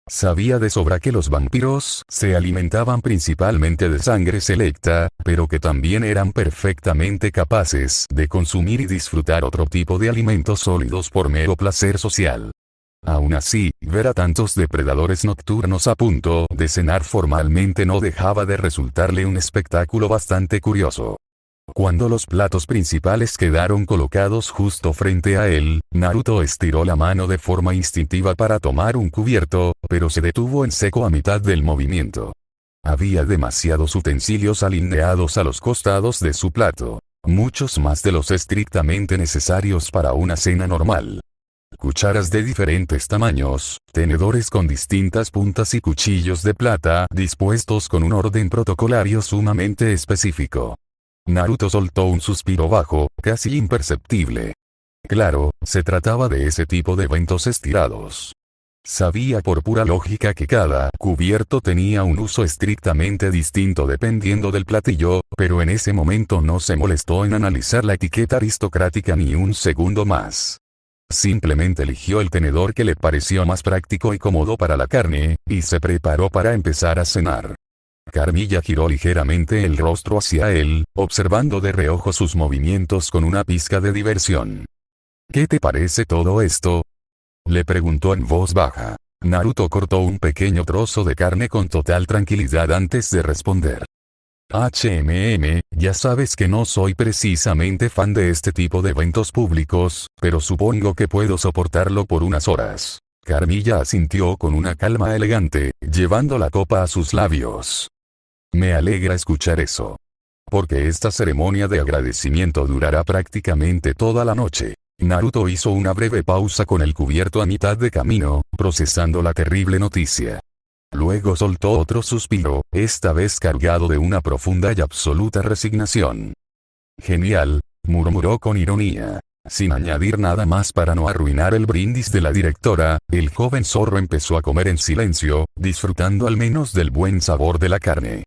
Sabía de sobra que los vampiros se alimentaban principalmente de sangre selecta, pero que también eran perfectamente capaces de consumir y disfrutar otro tipo de alimentos sólidos por mero placer social. Aún así, ver a tantos depredadores nocturnos a punto de cenar formalmente no dejaba de resultarle un espectáculo bastante curioso. Cuando los platos principales quedaron colocados justo frente a él, Naruto estiró la mano de forma instintiva para tomar un cubierto, pero se detuvo en seco a mitad del movimiento. Había demasiados utensilios alineados a los costados de su plato, muchos más de los estrictamente necesarios para una cena normal. Cucharas de diferentes tamaños, tenedores con distintas puntas y cuchillos de plata dispuestos con un orden protocolario sumamente específico. Naruto soltó un suspiro bajo, casi imperceptible. Claro, se trataba de ese tipo de eventos estirados. Sabía por pura lógica que cada cubierto tenía un uso estrictamente distinto dependiendo del platillo, pero en ese momento no se molestó en analizar la etiqueta aristocrática ni un segundo más. Simplemente eligió el tenedor que le pareció más práctico y cómodo para la carne, y se preparó para empezar a cenar. Carmilla giró ligeramente el rostro hacia él, observando de reojo sus movimientos con una pizca de diversión. ¿Qué te parece todo esto?, le preguntó en voz baja. Naruto cortó un pequeño trozo de carne con total tranquilidad antes de responder. Ya sabes que no soy precisamente fan de este tipo de eventos públicos, pero supongo que puedo soportarlo por unas horas. Carmilla asintió con una calma elegante, llevando la copa a sus labios. Me alegra escuchar eso. Porque esta ceremonia de agradecimiento durará prácticamente toda la noche. Naruto hizo una breve pausa con el cubierto a mitad de camino, procesando la terrible noticia. Luego soltó otro suspiro, esta vez cargado de una profunda y absoluta resignación. Genial, murmuró con ironía. Sin añadir nada más para no arruinar el brindis de la directora, el joven zorro empezó a comer en silencio, disfrutando al menos del buen sabor de la carne.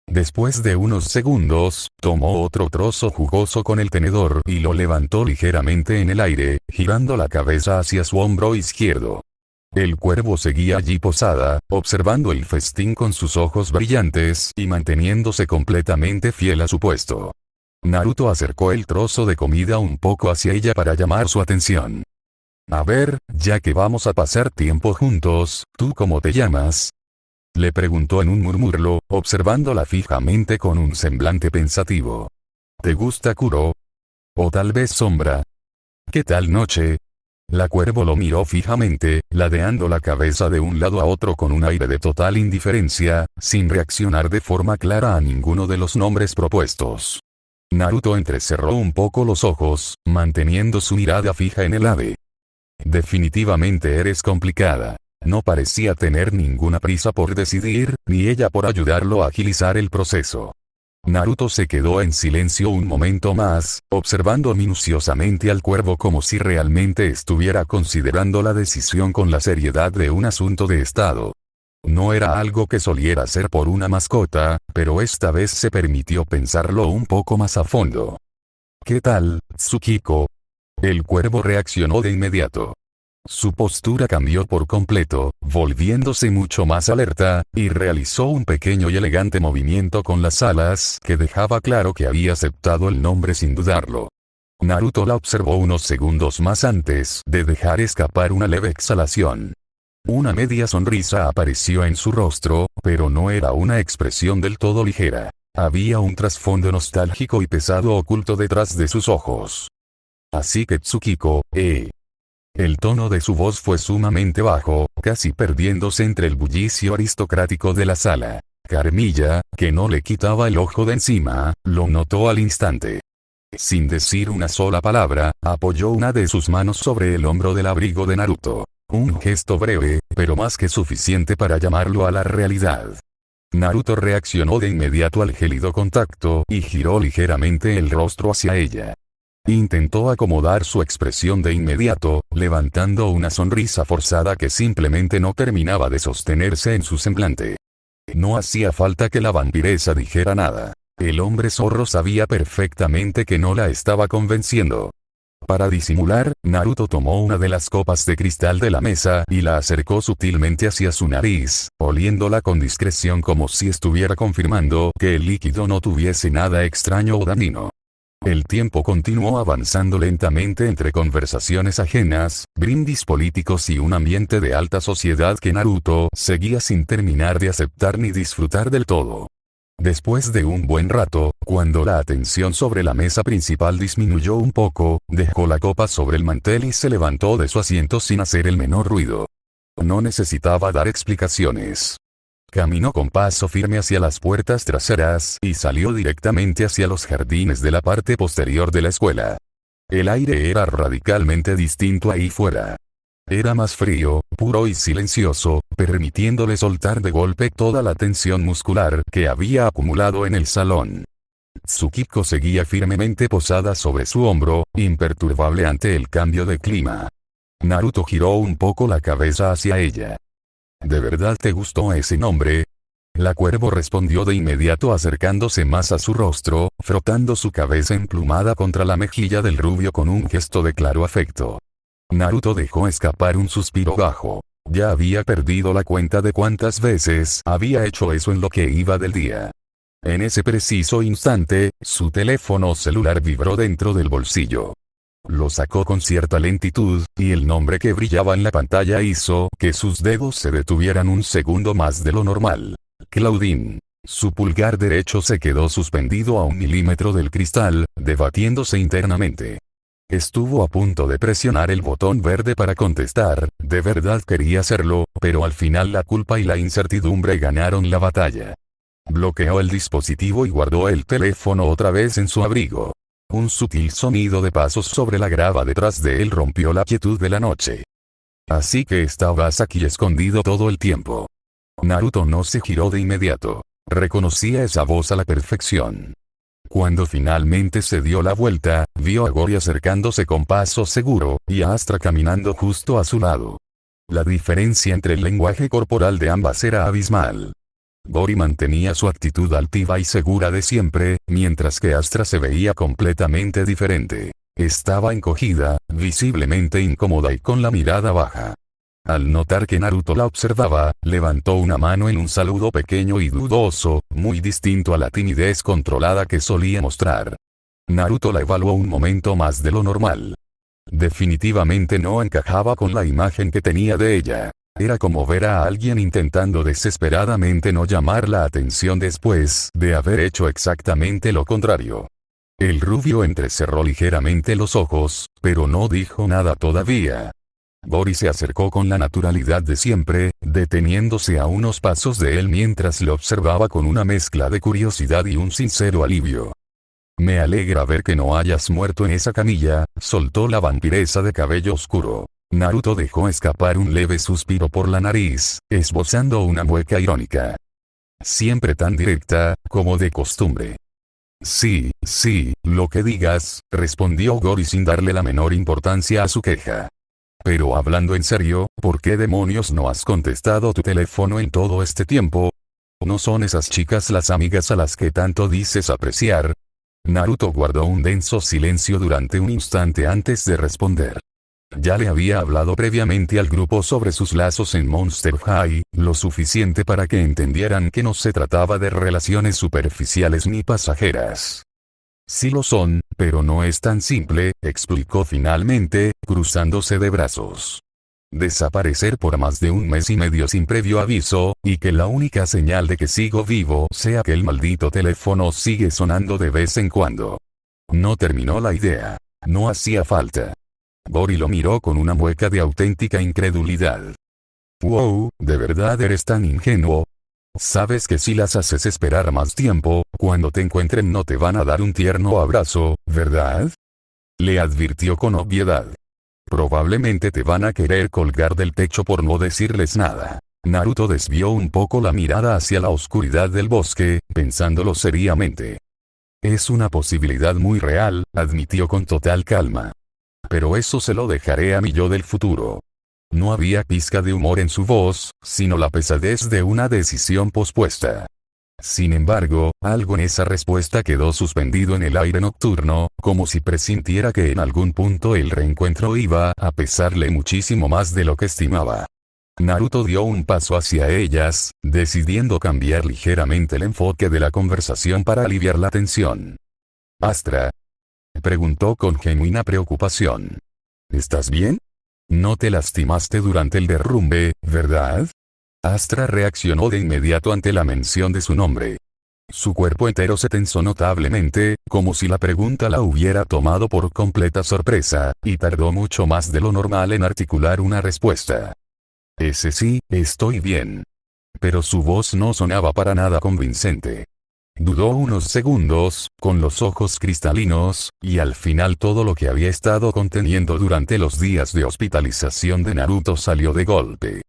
Después de unos segundos, tomó otro trozo jugoso con el tenedor y lo levantó ligeramente en el aire, girando la cabeza hacia su hombro izquierdo. El cuervo seguía allí posada, observando el festín con sus ojos brillantes y manteniéndose completamente fiel a su puesto. Naruto acercó el trozo de comida un poco hacia ella para llamar su atención. A ver, ya que vamos a pasar tiempo juntos, ¿tú cómo te llamas? Le preguntó en un murmullo, observándola fijamente con un semblante pensativo. ¿Te gusta Kuro? ¿O tal vez Sombra? ¿Qué tal noche? La cuervo lo miró fijamente, ladeando la cabeza de un lado a otro con un aire de total indiferencia, sin reaccionar de forma clara a ninguno de los nombres propuestos. Naruto entrecerró un poco los ojos, manteniendo su mirada fija en el ave. Definitivamente eres complicada. No parecía tener ninguna prisa por decidir, ni ella por ayudarlo a agilizar el proceso. Naruto se quedó en silencio un momento más, observando minuciosamente al cuervo como si realmente estuviera considerando la decisión con la seriedad de un asunto de estado. No era algo que soliera hacer por una mascota, pero esta vez se permitió pensarlo un poco más a fondo. ¿Qué tal, Tsukiko? El cuervo reaccionó de inmediato. Su postura cambió por completo, volviéndose mucho más alerta, y realizó un pequeño y elegante movimiento con las alas que dejaba claro que había aceptado el nombre sin dudarlo. Naruto la observó unos segundos más antes de dejar escapar una leve exhalación. Una media sonrisa apareció en su rostro, pero no era una expresión del todo ligera. Había un trasfondo nostálgico y pesado oculto detrás de sus ojos. Así que Tsukiko, El tono de su voz fue sumamente bajo, casi perdiéndose entre el bullicio aristocrático de la sala. Carmilla, que no le quitaba el ojo de encima, lo notó al instante. Sin decir una sola palabra, apoyó una de sus manos sobre el hombro del abrigo de Naruto. Un gesto breve, pero más que suficiente para llamarlo a la realidad. Naruto reaccionó de inmediato al gélido contacto y giró ligeramente el rostro hacia ella. Intentó acomodar su expresión de inmediato, levantando una sonrisa forzada que simplemente no terminaba de sostenerse en su semblante. No hacía falta que la vampiresa dijera nada. El hombre zorro sabía perfectamente que no la estaba convenciendo. Para disimular, Naruto tomó una de las copas de cristal de la mesa y la acercó sutilmente hacia su nariz, oliéndola con discreción como si estuviera confirmando que el líquido no tuviese nada extraño o dañino. El tiempo continuó avanzando lentamente entre conversaciones ajenas, brindis políticos y un ambiente de alta sociedad que Naruto seguía sin terminar de aceptar ni disfrutar del todo. Después de un buen rato, cuando la atención sobre la mesa principal disminuyó un poco, dejó la copa sobre el mantel y se levantó de su asiento sin hacer el menor ruido. No necesitaba dar explicaciones. Caminó con paso firme hacia las puertas traseras y salió directamente hacia los jardines de la parte posterior de la escuela. El aire era radicalmente distinto ahí fuera. Era más frío, puro y silencioso, permitiéndole soltar de golpe toda la tensión muscular que había acumulado en el salón. Tsukiko seguía firmemente posada sobre su hombro, imperturbable ante el cambio de clima. Naruto giró un poco la cabeza hacia ella. ¿De verdad te gustó ese nombre? La cuervo respondió de inmediato acercándose más a su rostro, frotando su cabeza emplumada contra la mejilla del rubio con un gesto de claro afecto. Naruto dejó escapar un suspiro bajo. Ya había perdido la cuenta de cuántas veces había hecho eso en lo que iba del día. En ese preciso instante, su teléfono celular vibró dentro del bolsillo. Lo sacó con cierta lentitud, y el nombre que brillaba en la pantalla hizo que sus dedos se detuvieran un segundo más de lo normal. Claudine. Su pulgar derecho se quedó suspendido a 1 milímetro del cristal, debatiéndose internamente. Estuvo a punto de presionar el botón verde para contestar, de verdad quería hacerlo, pero al final la culpa y la incertidumbre ganaron la batalla. Bloqueó el dispositivo y guardó el teléfono otra vez en su abrigo. Un sutil sonido de pasos sobre la grava detrás de él rompió la quietud de la noche. Así que estabas aquí escondido todo el tiempo. Naruto no se giró de inmediato. Reconocía esa voz a la perfección. Cuando finalmente se dio la vuelta, vio a Gori acercándose con paso seguro, y a Astra caminando justo a su lado. La diferencia entre el lenguaje corporal de ambas era abismal. Gori mantenía su actitud altiva y segura de siempre, mientras que Astra se veía completamente diferente. Estaba encogida, visiblemente incómoda y con la mirada baja. Al notar que Naruto la observaba, levantó una mano en un saludo pequeño y dudoso, muy distinto a la timidez controlada que solía mostrar. Naruto la evaluó un momento más de lo normal. Definitivamente no encajaba con la imagen que tenía de ella. Era como ver a alguien intentando desesperadamente no llamar la atención después de haber hecho exactamente lo contrario. El rubio entrecerró ligeramente los ojos, pero no dijo nada todavía. Boris se acercó con la naturalidad de siempre, deteniéndose a unos pasos de él mientras lo observaba con una mezcla de curiosidad y un sincero alivio. Me alegra ver que no hayas muerto en esa camilla, soltó la vampiresa de cabello oscuro. Naruto dejó escapar un leve suspiro por la nariz, esbozando una mueca irónica. Siempre tan directa, como de costumbre. Sí, lo que digas, respondió Gori sin darle la menor importancia a su queja. Pero hablando en serio, ¿por qué demonios no has contestado tu teléfono en todo este tiempo? ¿No son esas chicas las amigas a las que tanto dices apreciar? Naruto guardó un denso silencio durante un instante antes de responder. Ya le había hablado previamente al grupo sobre sus lazos en Monster High, lo suficiente para que entendieran que no se trataba de relaciones superficiales ni pasajeras. Sí lo son, pero no es tan simple, explicó finalmente, cruzándose de brazos. Desaparecer por más de 1 mes y medio sin previo aviso, y que la única señal de que sigo vivo sea que el maldito teléfono sigue sonando de vez en cuando. No terminó la idea. No hacía falta. Bori lo miró con una mueca de auténtica incredulidad. Wow, ¿de verdad eres tan ingenuo? Sabes que si las haces esperar más tiempo, cuando te encuentren no te van a dar un tierno abrazo, ¿verdad? Le advirtió con obviedad. Probablemente te van a querer colgar del techo por no decirles nada. Naruto desvió un poco la mirada hacia la oscuridad del bosque, pensándolo seriamente. Es una posibilidad muy real, admitió con total calma. Pero eso se lo dejaré a mi yo del futuro. No había pizca de humor en su voz, sino la pesadez de una decisión pospuesta. Sin embargo, algo en esa respuesta quedó suspendido en el aire nocturno, como si presintiera que en algún punto el reencuentro iba a pesarle muchísimo más de lo que estimaba. Naruto dio un paso hacia ellas, decidiendo cambiar ligeramente el enfoque de la conversación para aliviar la tensión. «Astra», preguntó con genuina preocupación. «¿Estás bien? No te lastimaste durante el derrumbe, ¿verdad?» Astra reaccionó de inmediato ante la mención de su nombre. Su cuerpo entero se tensó notablemente, como si la pregunta la hubiera tomado por completa sorpresa, y tardó mucho más de lo normal en articular una respuesta. «Ese sí, estoy bien». Pero su voz no sonaba para nada convincente. Dudó unos segundos, con los ojos cristalinos, y al final todo lo que había estado conteniendo durante los días de hospitalización de Naruto salió de golpe.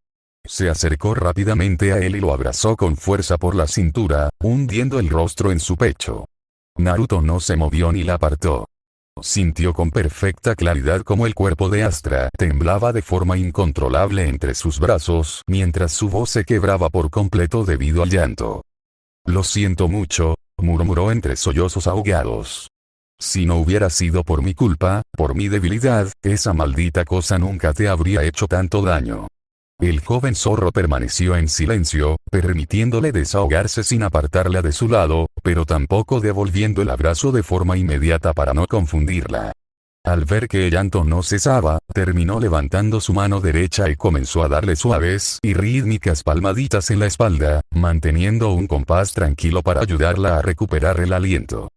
Se acercó rápidamente a él y lo abrazó con fuerza por la cintura, hundiendo el rostro en su pecho. Naruto no se movió ni la apartó. Sintió con perfecta claridad cómo el cuerpo de Astra temblaba de forma incontrolable entre sus brazos, mientras su voz se quebraba por completo debido al llanto. «Lo siento mucho», murmuró entre sollozos ahogados. «Si no hubiera sido por mi culpa, por mi debilidad, esa maldita cosa nunca te habría hecho tanto daño». El joven zorro permaneció en silencio, permitiéndole desahogarse sin apartarla de su lado, pero tampoco devolviendo el abrazo de forma inmediata para no confundirla. Al ver que el llanto no cesaba, terminó levantando su mano derecha y comenzó a darle suaves y rítmicas palmaditas en la espalda, manteniendo un compás tranquilo para ayudarla a recuperar el aliento.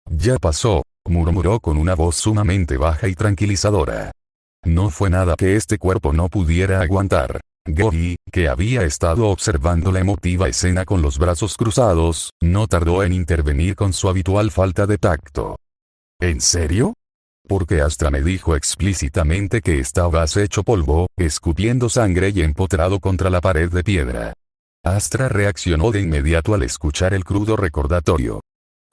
«Ya pasó», murmuró con una voz sumamente baja y tranquilizadora. No fue nada que este cuerpo no pudiera aguantar. Gori, que había estado observando la emotiva escena con los brazos cruzados, no tardó en intervenir con su habitual falta de tacto. «¿En serio? Porque Astra me dijo explícitamente que estabas hecho polvo, escupiendo sangre y empotrado contra la pared de piedra». Astra reaccionó de inmediato al escuchar el crudo recordatorio.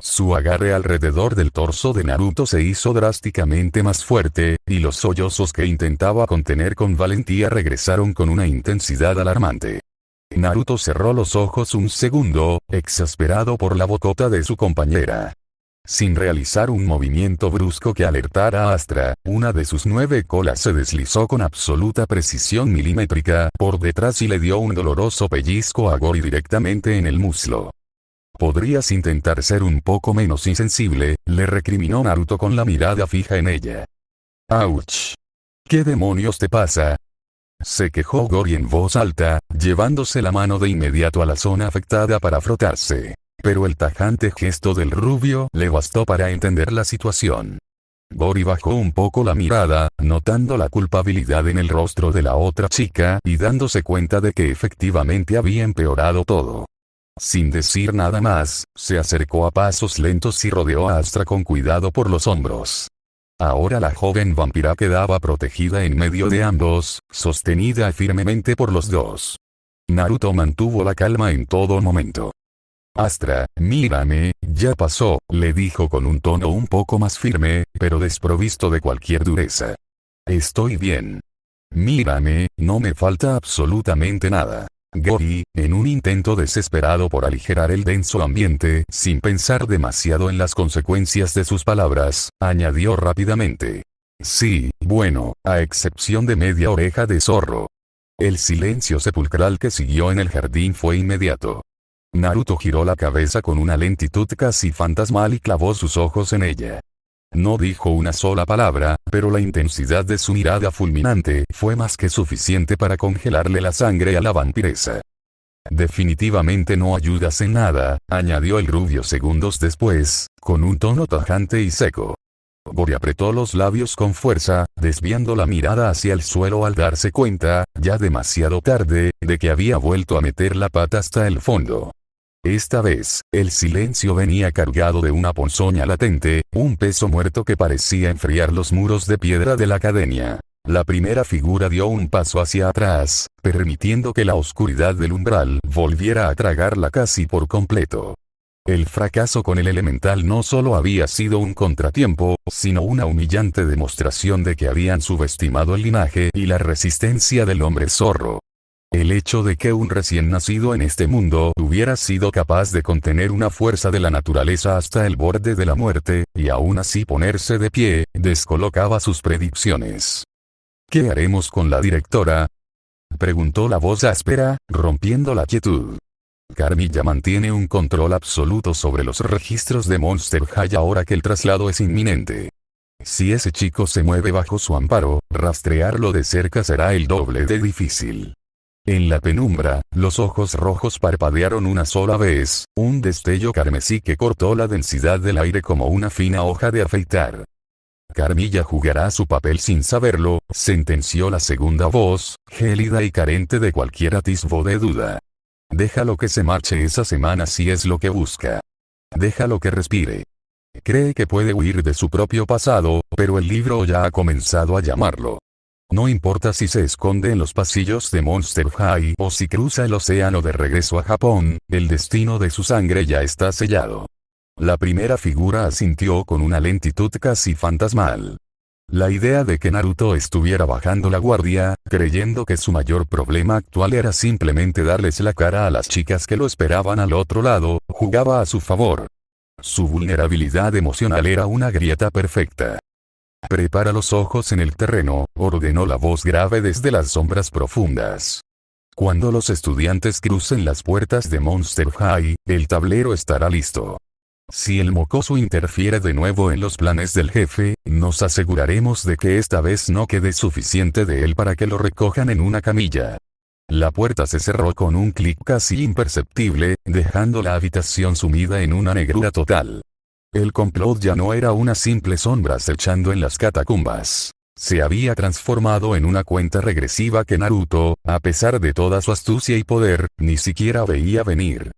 Su agarre alrededor del torso de Naruto se hizo drásticamente más fuerte, y los sollozos que intentaba contener con valentía regresaron con una intensidad alarmante. Naruto cerró los ojos un segundo, exasperado por la bocota de su compañera. Sin realizar un movimiento brusco que alertara a Astra, una de sus 9 colas se deslizó con absoluta precisión milimétrica por detrás y le dio un doloroso pellizco a Gori directamente en el muslo. «Podrías intentar ser un poco menos insensible», le recriminó Naruto con la mirada fija en ella. ¡Auch! ¿Qué demonios te pasa? Se quejó Gori en voz alta, llevándose la mano de inmediato a la zona afectada para frotarse. Pero el tajante gesto del rubio le bastó para entender la situación. Gori bajó un poco la mirada, notando la culpabilidad en el rostro de la otra chica y dándose cuenta de que efectivamente había empeorado todo. Sin decir nada más, se acercó a pasos lentos y rodeó a Astra con cuidado por los hombros. Ahora la joven vampira quedaba protegida en medio de ambos, sostenida firmemente por los dos. Naruto mantuvo la calma en todo momento. Astra, mírame, ya pasó, le dijo con un tono un poco más firme, pero desprovisto de cualquier dureza. Estoy bien. Mírame, no me falta absolutamente nada. Gori, en un intento desesperado por aligerar el denso ambiente, sin pensar demasiado en las consecuencias de sus palabras, añadió rápidamente. Sí, bueno, a excepción de media oreja de zorro. El silencio sepulcral que siguió en el jardín fue inmediato. Naruto giró la cabeza con una lentitud casi fantasmal y clavó sus ojos en ella. No dijo una sola palabra, pero la intensidad de su mirada fulminante fue más que suficiente para congelarle la sangre a la vampiresa. Definitivamente no ayudas en nada, añadió el rubio segundos después, con un tono tajante y seco. Gori apretó los labios con fuerza, desviando la mirada hacia el suelo al darse cuenta, ya demasiado tarde, de que había vuelto a meter la pata hasta el fondo. Esta vez, el silencio venía cargado de una ponzoña latente, un peso muerto que parecía enfriar los muros de piedra de la academia. La primera figura dio un paso hacia atrás, permitiendo que la oscuridad del umbral volviera a tragarla casi por completo. El fracaso con el elemental no solo había sido un contratiempo, sino una humillante demostración de que habían subestimado el linaje y la resistencia del hombre zorro. El hecho de que un recién nacido en este mundo hubiera sido capaz de contener una fuerza de la naturaleza hasta el borde de la muerte, y aún así ponerse de pie, descolocaba sus predicciones. ¿Qué haremos con la directora?, preguntó la voz áspera, rompiendo la quietud. Carmilla mantiene un control absoluto sobre los registros de Monster High ahora que el traslado es inminente. Si ese chico se mueve bajo su amparo, rastrearlo de cerca será el doble de difícil. En la penumbra, los ojos rojos parpadearon una sola vez, un destello carmesí que cortó la densidad del aire como una fina hoja de afeitar. Carmilla jugará su papel sin saberlo, sentenció la segunda voz, gélida y carente de cualquier atisbo de duda. Déjalo que se marche esa semana si es lo que busca. Déjalo que respire. Cree que puede huir de su propio pasado, pero el libro ya ha comenzado a llamarlo. No importa si se esconde en los pasillos de Monster High o si cruza el océano de regreso a Japón, el destino de su sangre ya está sellado. La primera figura asintió con una lentitud casi fantasmal. La idea de que Naruto estuviera bajando la guardia, creyendo que su mayor problema actual era simplemente darles la cara a las chicas que lo esperaban al otro lado, jugaba a su favor. Su vulnerabilidad emocional era una grieta perfecta. Prepara los ojos en el terreno, ordenó la voz grave desde las sombras profundas. Cuando los estudiantes crucen las puertas de Monster High, el tablero estará listo. Si el mocoso interfiere de nuevo en los planes del jefe, nos aseguraremos de que esta vez no quede suficiente de él para que lo recojan en una camilla. La puerta se cerró con un clic casi imperceptible, dejando la habitación sumida en una negrura total. El complot ya no era una simple sombra acechando en las catacumbas. Se había transformado en una cuenta regresiva que Naruto, a pesar de toda su astucia y poder, ni siquiera veía venir.